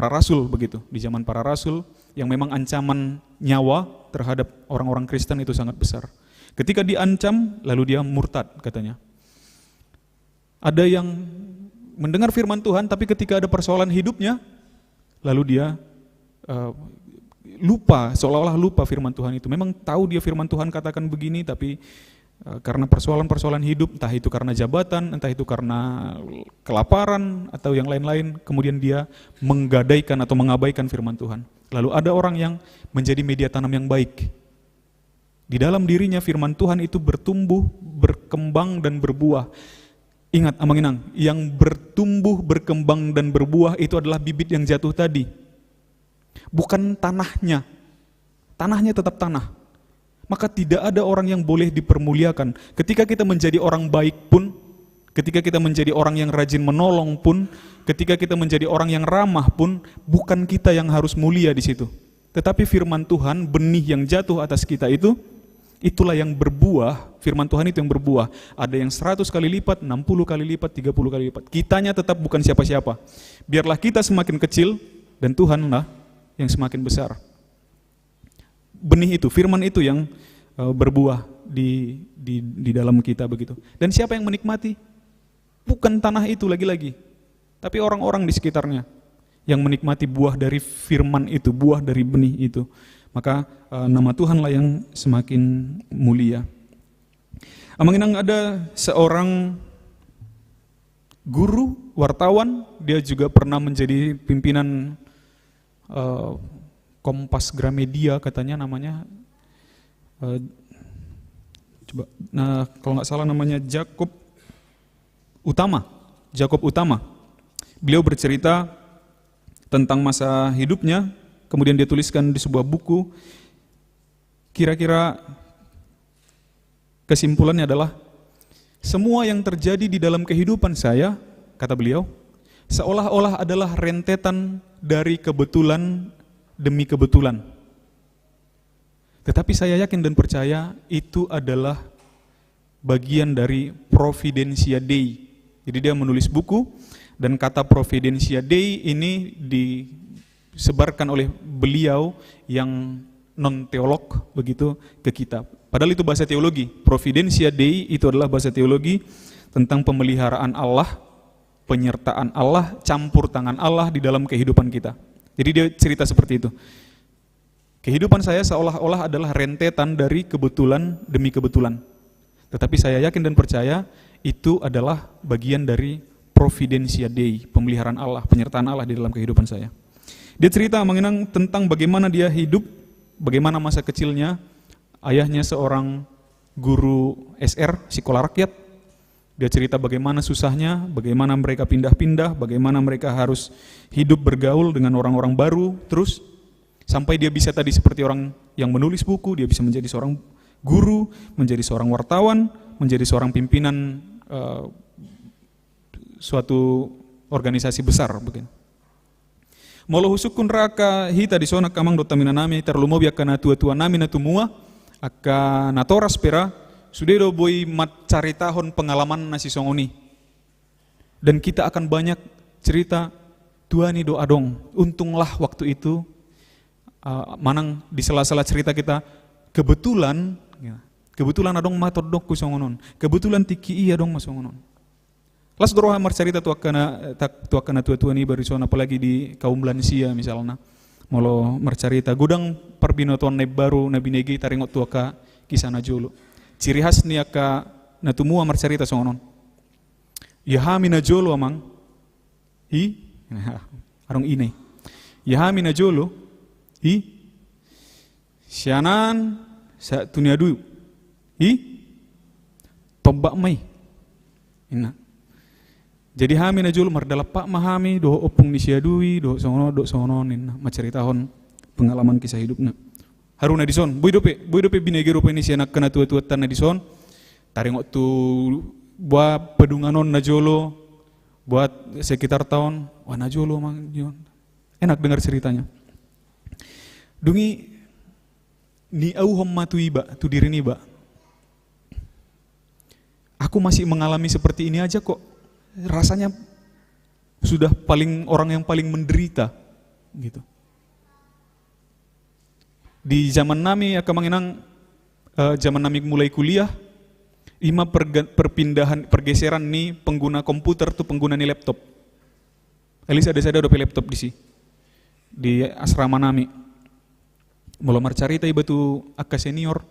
rasul begitu. Di zaman para rasul yang memang ancaman nyawa terhadap orang-orang Kristen itu sangat besar. Ketika diancam, lalu dia murtad katanya. Ada yang mendengar firman Tuhan, tapi ketika ada persoalan hidupnya, lalu dia lupa, seolah-olah lupa firman Tuhan itu. Memang tahu dia firman Tuhan katakan begini, tapi karena persoalan-persoalan hidup, entah itu karena jabatan, entah itu karena kelaparan, atau yang lain-lain, kemudian dia menggadaikan atau mengabaikan firman Tuhan. Lalu ada orang yang menjadi media tanam yang baik. Di dalam dirinya firman Tuhan itu bertumbuh, berkembang dan berbuah. Ingat amanginang, yang bertumbuh, berkembang dan berbuah itu adalah bibit yang jatuh tadi. Bukan tanahnya. Tanahnya tetap tanah. Maka tidak ada orang yang boleh dipermuliakan. Ketika kita menjadi orang baik pun, ketika kita menjadi orang yang rajin menolong pun, ketika kita menjadi orang yang ramah pun, bukan kita yang harus mulia di situ. Tetapi firman Tuhan, benih yang jatuh atas kita itu, itulah yang berbuah, firman Tuhan itu yang berbuah. Ada yang 100 kali lipat, 60 kali lipat, 30 kali lipat. Kitanya tetap bukan siapa-siapa. Biarlah kita semakin kecil dan Tuhanlah yang semakin besar. Benih itu, firman itu yang berbuah di dalam kita begitu. Dan siapa yang menikmati? Bukan tanah itu lagi-lagi, tapi orang-orang di sekitarnya yang menikmati buah dari firman itu, buah dari benih itu. Maka nama Tuhanlah yang semakin mulia. Amanginang ada seorang guru, wartawan, dia juga pernah menjadi pimpinan Kompas Gramedia katanya namanya. Nah, kalau nggak salah namanya Jakob Utama. Beliau bercerita tentang masa hidupnya, kemudian dia tuliskan di sebuah buku. Kira-kira kesimpulannya adalah semua yang terjadi di dalam kehidupan saya, kata beliau, seolah-olah adalah rentetan dari kebetulan demi kebetulan. Tetapi saya yakin dan percaya itu adalah bagian dari Providentia Dei. Jadi dia menulis buku, dan kata Providentia Dei ini disebarkan oleh beliau yang non-teolog begitu ke kita. Padahal itu bahasa teologi. Providentia Dei itu adalah bahasa teologi tentang pemeliharaan Allah, penyertaan Allah, campur tangan Allah di dalam kehidupan kita. Jadi dia cerita seperti itu. Kehidupan saya seolah-olah adalah rentetan dari kebetulan demi kebetulan. Tetapi saya yakin dan percaya itu adalah bagian dari Providentia Dei, pemeliharaan Allah, penyertaan Allah di dalam kehidupan saya. Dia cerita mengenang tentang bagaimana dia hidup, bagaimana masa kecilnya, ayahnya seorang guru SR, sekolah rakyat. Dia cerita bagaimana susahnya, bagaimana mereka pindah-pindah, bagaimana mereka harus hidup bergaul dengan orang-orang baru, terus sampai dia bisa tadi seperti orang yang menulis buku, dia bisa menjadi seorang guru, menjadi seorang wartawan, menjadi seorang pimpinan suatu organisasi besar begini. Molo husukun raka hita di sona kamang dota minanami terlumobi akan tua-tua nami natumua akan natoras pera sudah do boy mat cari tahun pengalaman nasi songoni. Dan kita akan banyak cerita Tuhan do adong. Untunglah waktu itu manang di sela-sela cerita kita kebetulan adong matodok ku songonon. Kebetulan tiki iya dong masongonon. Las doroha marcarita tuakana tua-tua ni barisona apalagi di kaum lansia misalnya. Molo marcarita gudang perbinotuan naib baru nabi negi taringot tuaka kisana jolo. Ciri khas ni aka natumua marcarita songonon. Yahami na jolo amang arong ini. Yahami na jolo sianan sa tuniadu tombak mai ina. Jadi hami na julu mardala pak mahami do opung ni siadui do sono nin maceritahon pengalaman kisah hidupnya. Haruna dison boy dope binegero pe ni sianak kana tua-tua tan na dison taringot tu buat pedunganon na jolo buat sekitar tahun wah na jolo mang enak dengar ceritanya. Dungi ni au homma tu iba tu diri ni ba. Aku masih mengalami seperti ini aja kok. Rasanya sudah orang yang paling menderita gitu. Di zaman nami akan zaman nami mulai kuliah, pergeseran nih pengguna komputer tuh pengguna nih laptop. Elis ada laptop di asrama nami. Mulai carita iba tuh akka senior.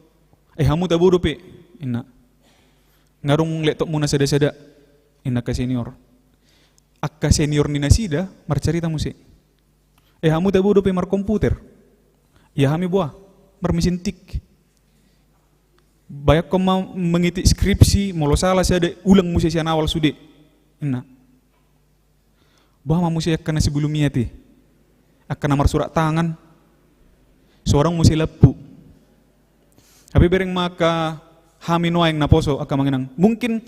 Hamu tabu dope inna. Ngarung laptop muna sada-sada. Inna ka senior. Akka senior ni nasida marcarita musi. Hamu tabu dope mar komputer. Ya hami buah marmesin tik. Bayak ko mengiti skripsi molo salah sada ulang musi sian awal sude. Inna. Buah musi akka nasi bulumiyati. Akka namar surat tangan. Seorang musi lepu. Tapi bereng maka hami noaeng naposo akka manginang. Mungkin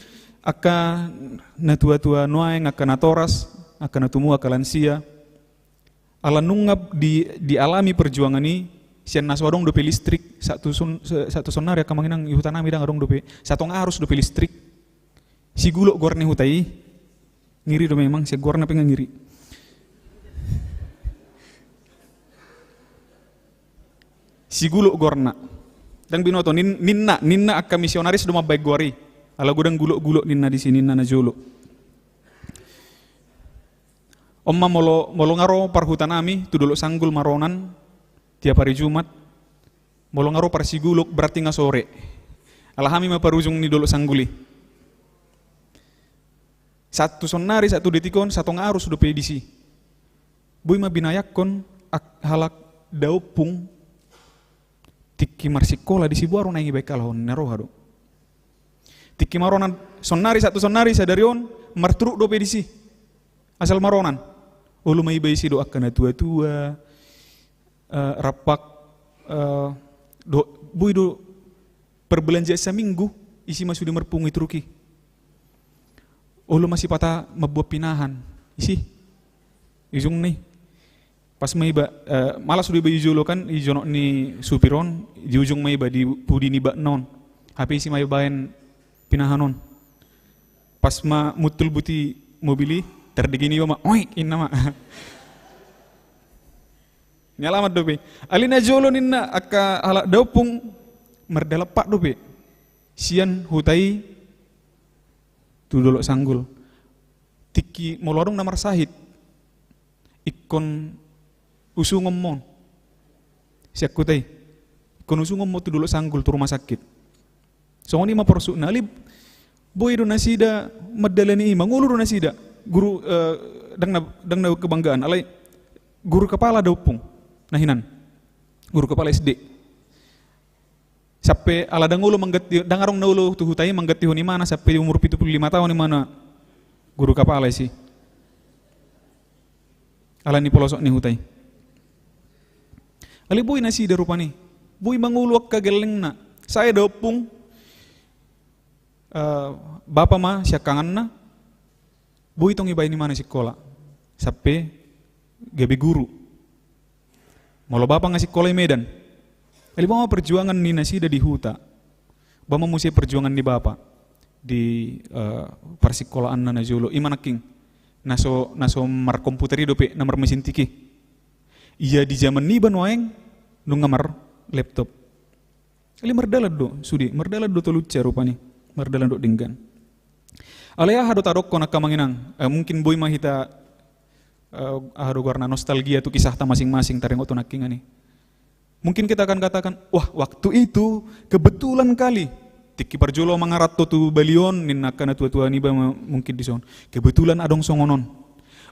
akka natua-tua noaeng akka natoras, akka natumu akka lansia. Ala nungap dialami perjuangan ini sian naswadong dope listrik satu sonari akka manginang ihutanami dang adong dope satong arus dope listrik. Si gulok gorne hutai ngiri do memang si gorna pengen ngiri. Si gulok gorna. Dan binoto ninna akka misionaris do mabaik gori. Ala gudang gulok ninna di sini ninna na jolo. Omma molo ngaro parhutan ami tu dulu sanggul maronan tiap hari Jumat. Molo ngaro par si gulok berarti nga sore. Alahami ma parujung ni dulu sangguli. Satu sonari, satu detikon, satu ngarus do pedisi. Bui ma binayakon halak daupung tiki marsikola di sibuaru nangi baikal hon narohado. Tiki maronan sonari satu sonari sadarion martruk do pedisi. Asal maronan. Ulu mai baisi do akana tua-tua rapak bui do perbelanja seminggu isi masih sudah merpungi truki. Ulu masih patah membuat pinahan isi ijung nih pas maiba malah sudah bayi julo kan ijono ni supiron di ujung maiba di pudi ni bak non HP isi maiba bayan pinahanon pas ma mutul buti mobili terdegini ma oi inna ma nyalamat dobe alina jolo ninna akka ala daupung merdalapak dobe sian hutai tu dolok sanggul tiki molorong namar sahid ikon usu ngomong siak kutai ikon usu ngomong tu dolok sanggul tu rumah sakit songoni ma porsu nali boy do nasida madalani ima ngulu do nasida guru dang na kebanggaan alai guru kepala daupung nahinan guru kepala SD sampai ala dangulo manggati dangarong naulo tu hutai manggati honi mana sampai umur 75 tahun di mana guru kepala sih ala ni pelosok ni hutai ali boy nasida rupani boy mangulo kagelengna saya daupung bapa ma siakangan na boy tong ibai ni mana sekolah sampai gabe guru molo bapa ngasih sekolah Medan ali bama perjuangan ni nasida di huta bama musi perjuangan ni bapa di persekolahan na julo imanaking naso mar komputer dope namar mesin tiki iya di zaman ni banwaeng nu ngamar laptop ali merdalad do sudi merdalad do toluca rupani merdalad do dinggan alaya hado tarok kona kamanginang mungkin boy mahita hado warna nostalgia tu kisah ta masing-masing tarengo to nakingani mungkin kita akan katakan wah waktu itu kebetulan kali tiki parjolo mangarat tu balion ninna kana tua-tua ni ba mungkin dison kebetulan adong songonon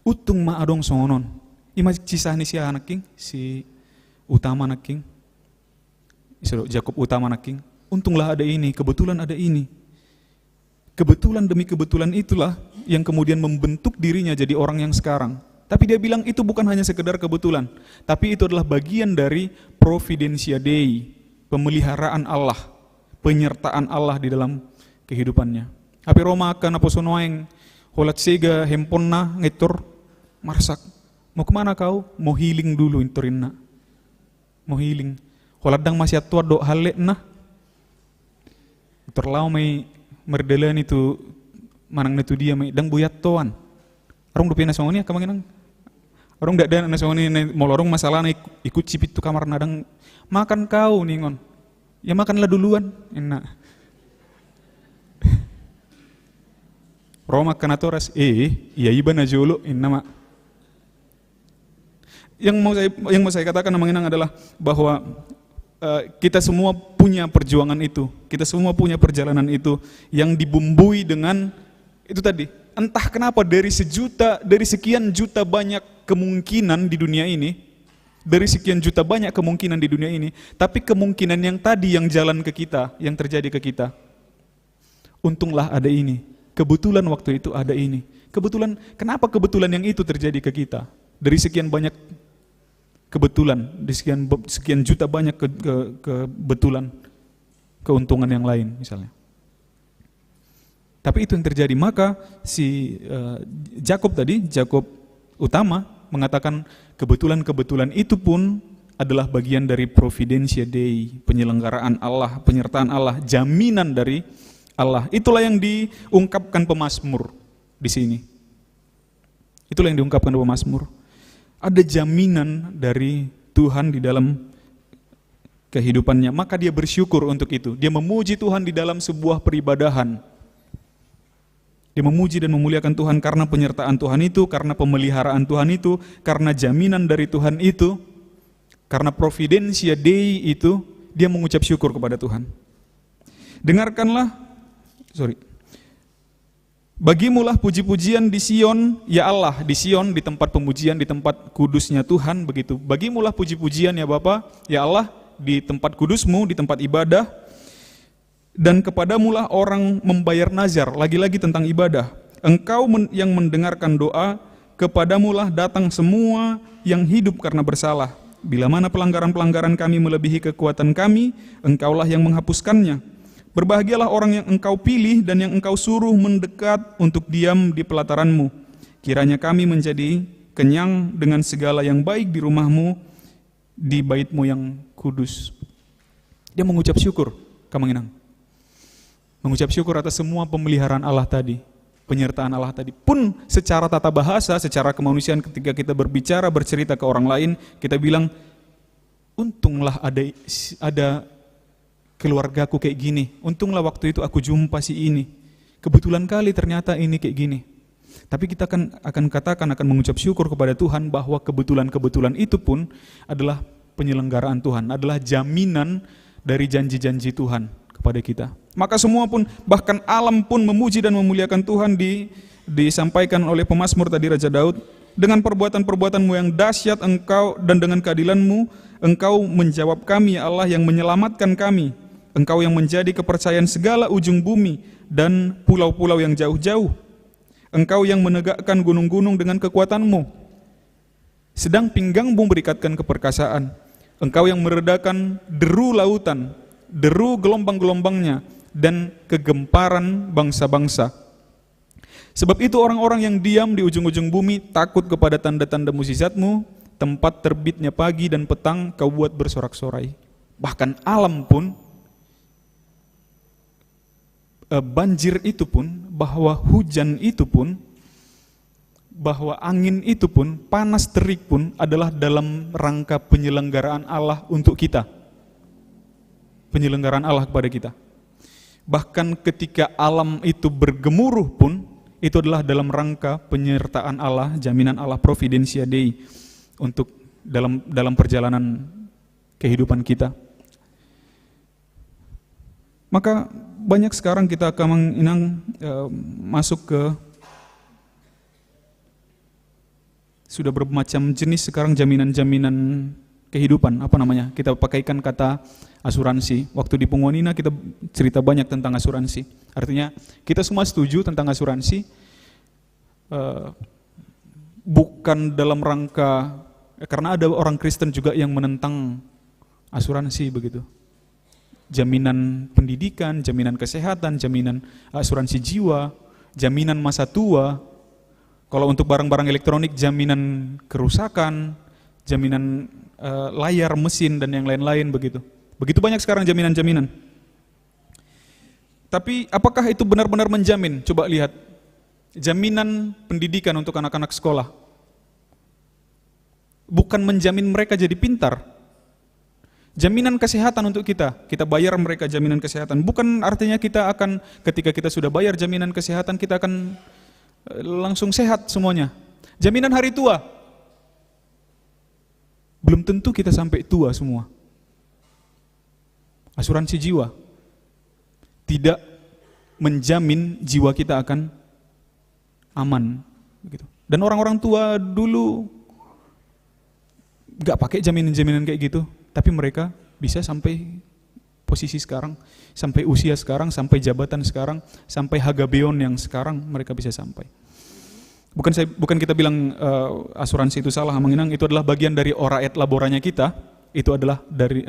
utung ma adong songonon ima kisah ni si anaking si utama naking isero Jakob utama naking untunglah ada ini kebetulan ada ini kebetulan demi kebetulan itulah yang kemudian membentuk dirinya jadi orang yang sekarang tapi dia bilang itu bukan hanya sekedar kebetulan tapi itu adalah bagian dari providentia Dei pemeliharaan Allah penyertaan Allah di dalam kehidupannya. Api Roma akan aposonoeng holat sega hemponna ngetor marsak. Mau kemana kau? Mau healing dulu intorinna. Mau healing. Holat dang masih tua do halek nah. Terlau mai merdelan itu manang netu dia mai dang buyat toan. Orang do pena songoni kamanginang. Orang dak ada nasongoni molorong masalah na ikut cipit tu kamar nadang makan kau ningon. Ya makanlah duluan, enak. Roma kanatoras, iya iba na jolo, enak. Yang mau saya katakan mengenang adalah bahwa kita semua punya perjuangan itu, kita semua punya perjalanan itu yang dibumbui dengan itu tadi. Entah kenapa dari sekian juta banyak kemungkinan di dunia ini. Dari sekian juta banyak kemungkinan di dunia ini, tapi kemungkinan yang tadi yang jalan ke kita, yang terjadi ke kita, untunglah ada ini. Kebetulan waktu itu ada ini. Kebetulan, kenapa kebetulan yang itu terjadi ke kita? Dari sekian banyak kebetulan, di sekian juta banyak kebetulan, keuntungan yang lain misalnya. Tapi itu yang terjadi, maka si Jakob utama mengatakan kebetulan-kebetulan itu pun adalah bagian dari providentia Dei, penyelenggaraan Allah, penyertaan Allah, jaminan dari Allah. Itulah yang diungkapkan pemazmur di sini. Itulah yang diungkapkan pemazmur. Ada jaminan dari Tuhan di dalam kehidupannya, maka dia bersyukur untuk itu. Dia memuji Tuhan di dalam sebuah peribadahan. Dia memuji dan memuliakan Tuhan karena penyertaan Tuhan itu, karena pemeliharaan Tuhan itu, karena jaminan dari Tuhan itu, karena providentia Dei itu, dia mengucap syukur kepada Tuhan. Bagimulah puji-pujian di Sion, ya Allah, di Sion, di tempat pemujian, di tempat kudusnya Tuhan, begitu. Bagimulah puji-pujian ya Bapa, ya Allah, di tempat kudusmu, di tempat ibadah, dan kepadamulah orang membayar nazar, lagi-lagi tentang ibadah. Engkau yang mendengarkan doa, kepadamulah datang semua yang hidup karena bersalah. Bila mana pelanggaran-pelanggaran kami melebihi kekuatan kami, Engkaulah yang menghapuskannya. Berbahagialah orang yang Engkau pilih dan yang Engkau suruh mendekat untuk diam di pelataran-Mu. Kiranya kami menjadi kenyang dengan segala yang baik di rumah-Mu, di bait-Mu yang kudus. Dia mengucap syukur, Kamanginang. Mengucap syukur atas semua pemeliharaan Allah tadi, penyertaan Allah tadi. Pun secara tata bahasa, secara kemanusiaan ketika kita berbicara, bercerita ke orang lain, kita bilang, untunglah ada keluargaku kayak gini, untunglah waktu itu aku jumpa si ini, kebetulan kali ternyata ini kayak gini. Tapi kita akan mengucap syukur kepada Tuhan bahwa kebetulan-kebetulan itu pun adalah penyelenggaraan Tuhan, adalah jaminan dari janji-janji Tuhan kepada kita. Maka semua pun, bahkan alam pun memuji dan memuliakan Tuhan, disampaikan oleh pemazmur tadi Raja Daud, dengan perbuatan-perbuatan-Mu yang dahsyat Engkau, dan dengan keadilan-Mu Engkau menjawab kami, ya Allah, yang menyelamatkan kami. Engkau yang menjadi kepercayaan segala ujung bumi dan pulau-pulau yang jauh-jauh. Engkau yang menegakkan gunung-gunung dengan kekuatan-Mu, sedang pinggangmu berikatkan keperkasaan. Engkau yang meredakan deru lautan, deru gelombang-gelombangnya, dan kegemparan bangsa-bangsa. Sebab itu orang-orang yang diam di ujung-ujung bumi takut kepada tanda-tanda mukjizat-Mu. Tempat terbitnya pagi dan petang Kau buat bersorak-sorai. Bahkan alam pun, banjir itu pun, bahwa hujan itu pun, bahwa angin itu pun, panas terik pun adalah dalam rangka penyelenggaraan Allah untuk kita. Penyelenggaraan Allah kepada kita. Bahkan ketika alam itu bergemuruh pun, itu adalah dalam rangka penyertaan Allah, jaminan Allah, providentia Dei, untuk dalam perjalanan kehidupan kita. Maka banyak sekarang kita akan masuk ke, sudah bermacam jenis sekarang jaminan-jaminan kehidupan, apa namanya? Kita pakaikan kata asuransi. Waktu di Punguanina kita cerita banyak tentang asuransi. Artinya kita semua setuju tentang asuransi, bukan dalam rangka, karena ada orang Kristen juga yang menentang asuransi begitu. Jaminan pendidikan, jaminan kesehatan, jaminan asuransi jiwa, jaminan masa tua. Kalau untuk barang-barang elektronik, jaminan kerusakan, jaminan layar, mesin, dan yang lain-lain begitu. Begitu banyak sekarang jaminan-jaminan. Tapi apakah itu benar-benar menjamin? Coba lihat. Jaminan pendidikan untuk anak-anak sekolah bukan menjamin mereka jadi pintar. Jaminan kesehatan untuk kita bayar mereka jaminan kesehatan. Bukan artinya kita akan, ketika kita sudah bayar jaminan kesehatan, kita akan langsung sehat semuanya. Jaminan hari tua, belum tentu kita sampai tua semua. Asuransi jiwa tidak menjamin jiwa kita akan aman, begitu. Dan orang-orang tua dulu gak pakai jaminan-jaminan kayak gitu, tapi mereka bisa sampai posisi sekarang, sampai usia sekarang, sampai jabatan sekarang, sampai hagabeon yang sekarang mereka bisa sampai. Bukan kita bilang asuransi itu salah, Manginang, itu adalah bagian dari ora et laboranya kita. Itu adalah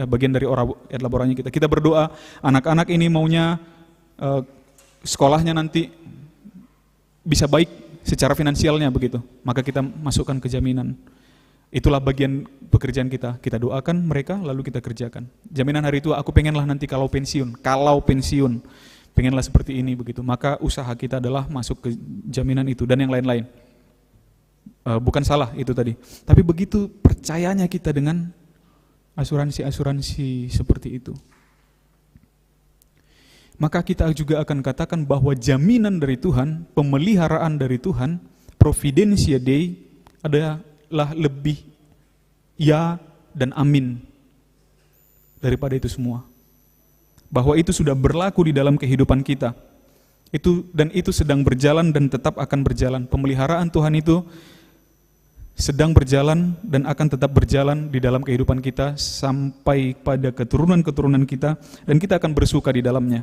bagian dari ora et laboranya kita. Kita berdoa anak-anak ini maunya sekolahnya nanti bisa baik secara finansialnya begitu. Maka kita masukkan ke jaminan. Itulah bagian pekerjaan kita. Kita doakan mereka, lalu kita kerjakan. Jaminan hari tua, aku pengenlah nanti kalau pensiun, pengenlah seperti ini begitu. Maka usaha kita adalah masuk ke jaminan itu dan yang lain-lain. Bukan salah itu tadi. Tapi begitu percayanya kita dengan asuransi-asuransi seperti itu. Maka kita juga akan katakan bahwa jaminan dari Tuhan, pemeliharaan dari Tuhan, providentia Dei adalah lebih ya dan amin daripada itu semua. Bahwa itu sudah berlaku di dalam kehidupan kita. Itu sedang berjalan dan tetap akan berjalan. Pemeliharaan Tuhan itu sedang berjalan dan akan tetap berjalan di dalam kehidupan kita sampai pada keturunan-keturunan kita, dan kita akan bersuka di dalamnya.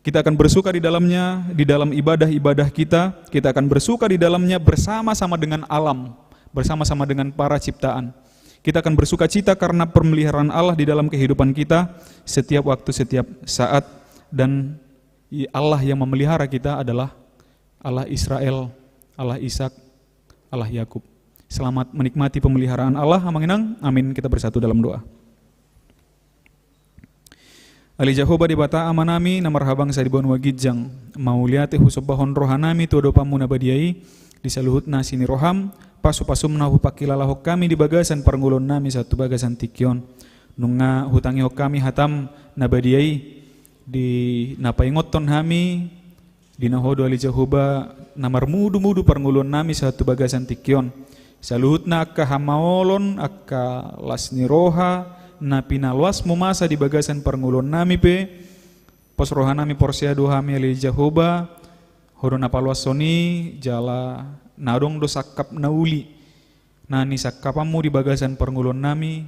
Kita akan bersuka di dalamnya, di dalam ibadah-ibadah kita akan bersuka di dalamnya bersama-sama dengan alam, bersama-sama dengan para ciptaan. Kita akan bersuka cita karena pemeliharaan Allah di dalam kehidupan kita setiap waktu, setiap saat, dan Allah yang memelihara kita adalah Allah Israel, Allah Ishak, Allah Yakub. Selamat menikmati pemeliharaan Allah. Amanginang, amin. Kita bersatu dalam doa. Ali Jehovah di bata amanami namarhabang sa dibon wagijang mauliate husobahon rohanami tuodo pamuna badiai disaluhutna sini roham pasu-pasumna hupakilalahok kami di bagasan parngulon nami satu bagasan tikyon nunga hutangi hok kami hatam nabadiai di napaingoton hami di nahodo Ali Jehovah namar mudu-mudu parngulon nami satu bagasan tikyon saluhutna akka hamaolon akka lasni roha na pinalwas mumasa di bagasan parngulon nami pe pos rohanami porsia dohami Ali Jehovah hodo napalwas soni jala nadong do sakap nauli nani sakapamu di bagasan parngulon nami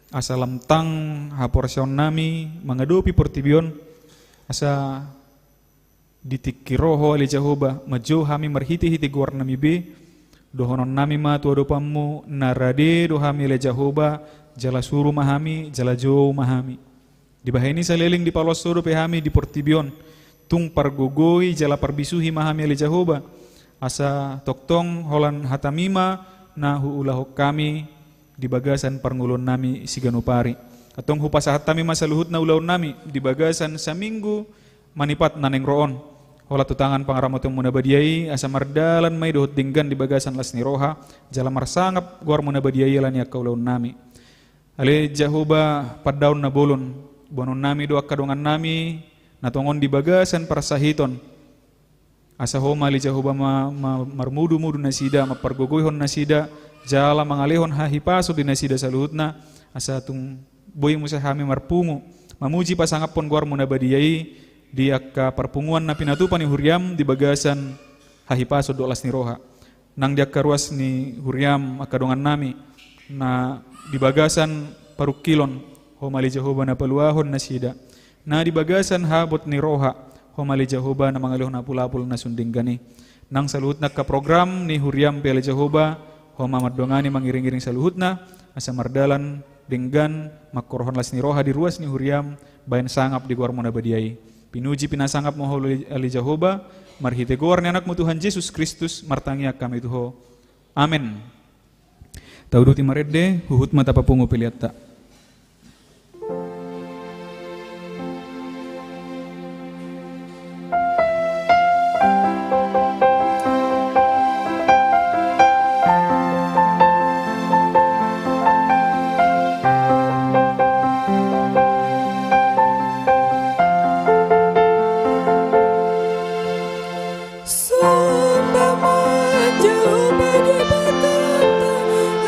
asalam tang haporsion nami mangadopi portibion asa ditikiroho Ali Jehovah majo hami marhiti-hiti guar nami be dohonon nami ma tuado pamu narade dohami Ali Jehovah jala suru mahami, jala jauh mahami. Di bahini saliling di palos suru pehami di portibion. Tung pargogoi jala parbisuhi mahami Ali Jehovah. Asa toktong holan hatamima nahu ulahok kami di bagasan parngulon nami siganupari. Atong hupasa hatami masaluhut na ulaun nami di bagasan saminggu manipat naneng roon. Hola tutangan pangaramotong munabadiai asa mardalan may dohot dinggan di bagasan lasni roha jala marsangap guar munabadiai lan yakau ulaun nami. Ali Jehovah padaun na bolon bonon nami doa kadongan nami natongon di bagasan parasahiton asa homa Ali Jehovah marmudu-mudu nasida mapargogoyhon nasida jala mangalehon hahipaso di nasida saluhutna asa tung boy musahami marpungu mamuji pasangapon guar munabadiyai di akka perpunguan na pinatupan ni Huriam di bagasan hahipaso dolas ni roha nang di akka ruas ni Huriam akadongan nami na di bagasan parukilon homali Jehovah na paluahon na sida na di bagasan habot ni roha homali Jehovah na mangalihon na pulapul na sunding gani nang saluhut na ka program ni Huriam pele Jehovah homa madongani mangiring-iring saluhut na asa mardalan dinggan makkorhon las ni roha di ruas ni Huriam bayan sangap di guar mo na badiai pinuji pinasangap mo Ali Jehovah marhite guar ni anak mo Tuhan Yesus Kristus martangi kami tuho amen. Tauduti maredde huhut mata papungu piliatta.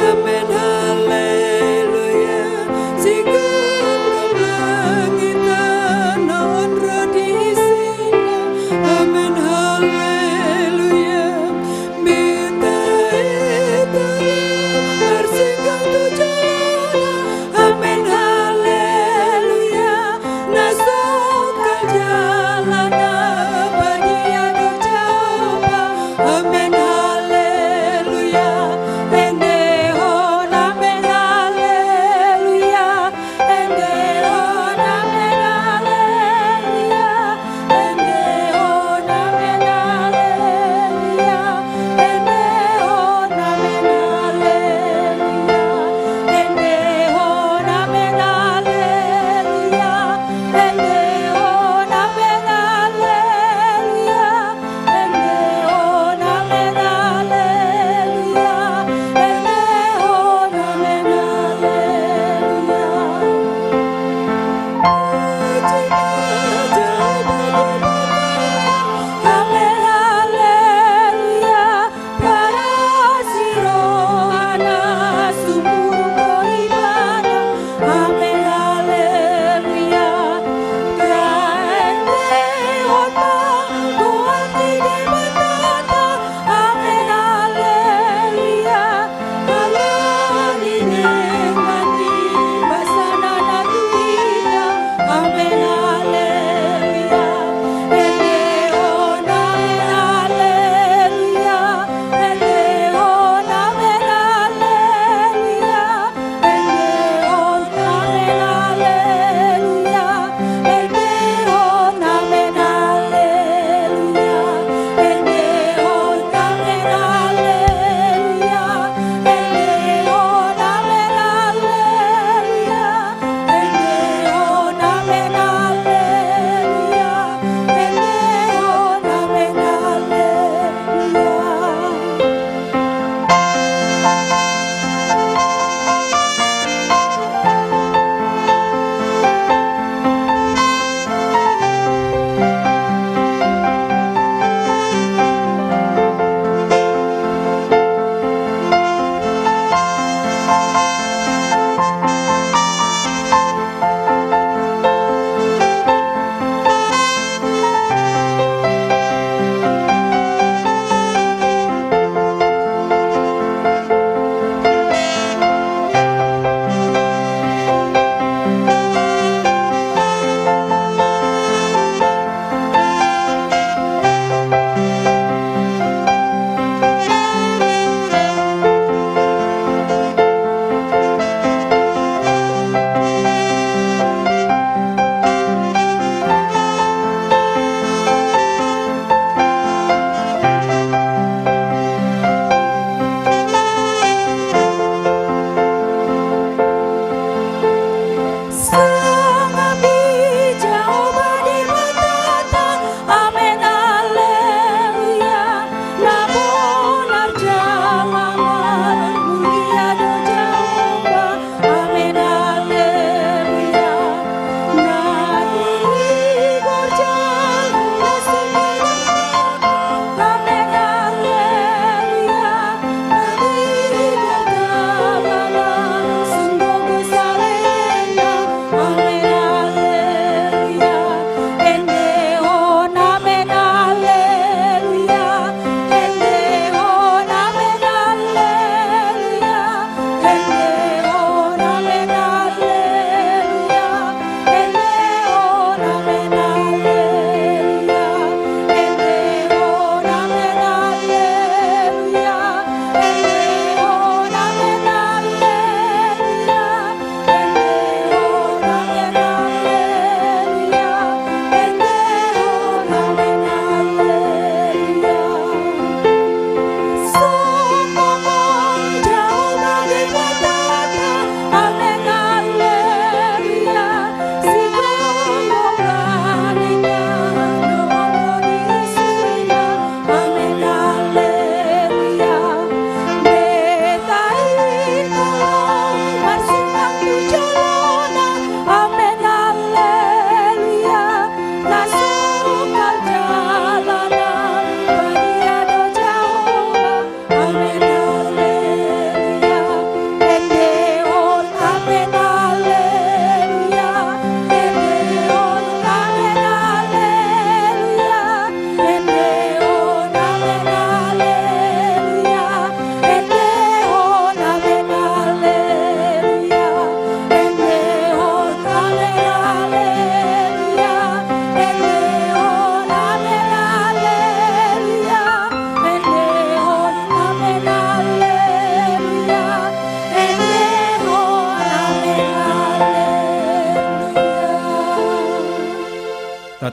Amen, haleluya.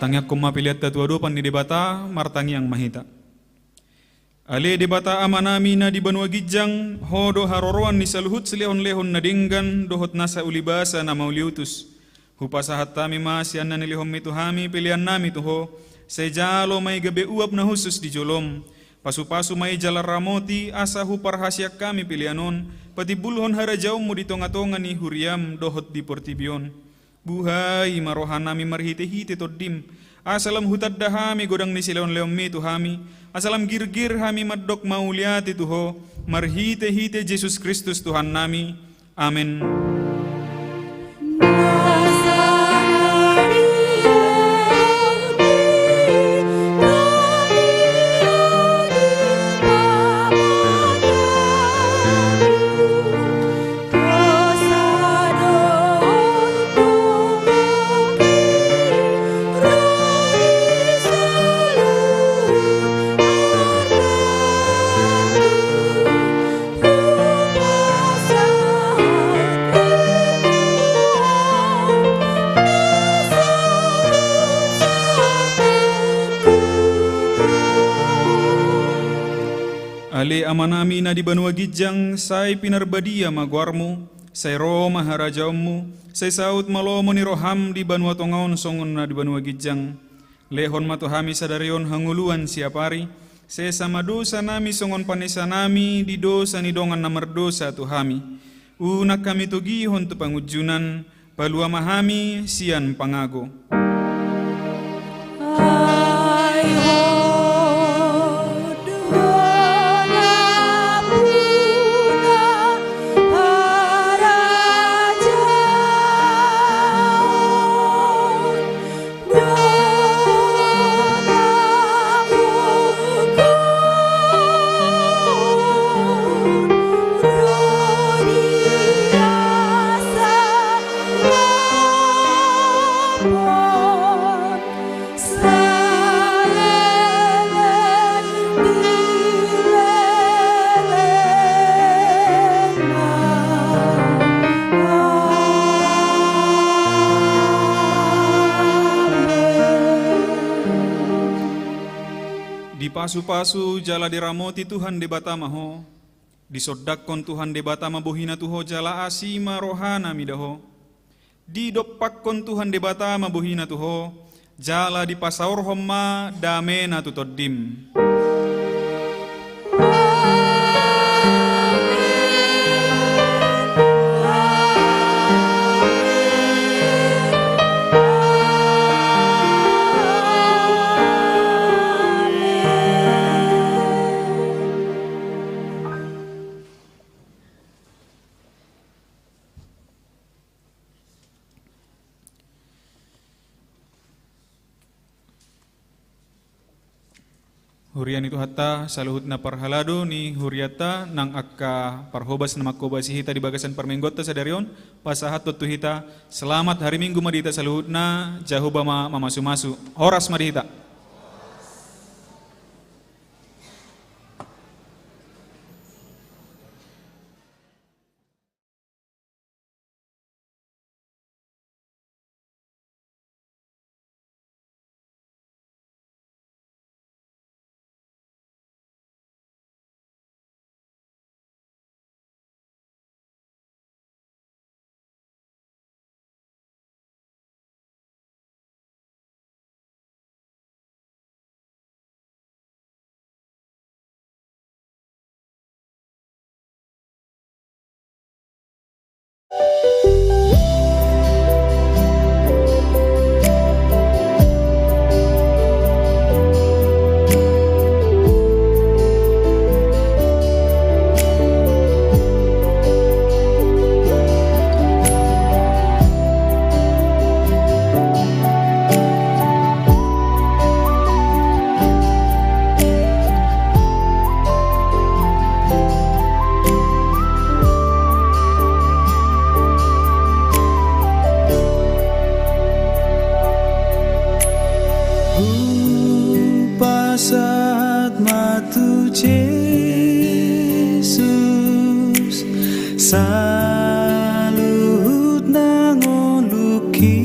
Tangyak kuma pilihat tatua dopan di debata martangi yang mahita. Ale debata amanami na di banua gijang hodo haroroan ni saluhut selion lehon nadinggan dohot nasa ulibasa na mauliutus. Hupasahat tami masian na nilihom mituhami pilihan nami tuho. Sejalo may gabe uap na husus di jolom. Pasu-pasu may jalar ramoti asa huparhasyak kami pilihanon. Pati bulhon harajaw mo di tonga-tonga ni huriam dohot di portibion. Buhay marohan nami marhite-hite toddim. Asalam hutad dahami godang ni silaon leom mi tuhami. Asalam girgir hami maddok mauliati tuho. Marhite-hite Jesus Kristus Tuhan nami. Amin. Ale amanami na di banua gijang say pinarbadia magwarmu, say Roma harajawmu, say saut malomo ni roham di banua tongaon songon na di banua gijang. Lehon matuhami sadarion hanguluan siapari, say sama dosa nami songon panesa nami di dosa ni dongan na merdosa tuhami. Unak kami tugihon tu pangujunan, palua mahami sian pangago. Pasu-pasu jala diramoti Tuhan debata maho, disodakkon Tuhan debata mabuhina tuho jala asima rohana midaho, didopakkon Tuhan debata mabuhina tuho, jala dipasaur homma damena tutoddim. Hurian itu hatta saluhut na parhalado ni huriata nang akka parhobas na makobasi hita di bagasan parmenggota sadarion pasahat tutu hita selamat hari Minggu madita saluhut na jahuba mamasu-masu horas madita. Salut nangoluki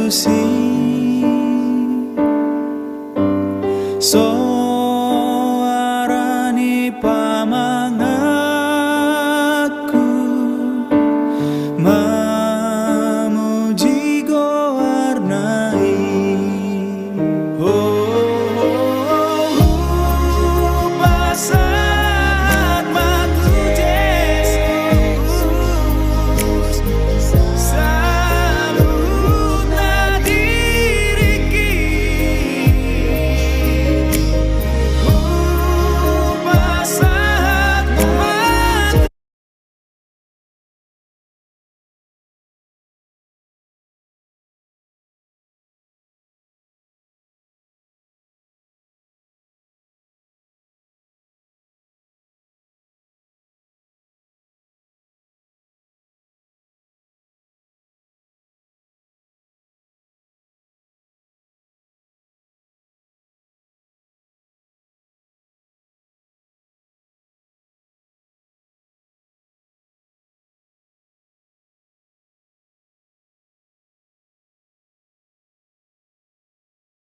susi soarani pamangatku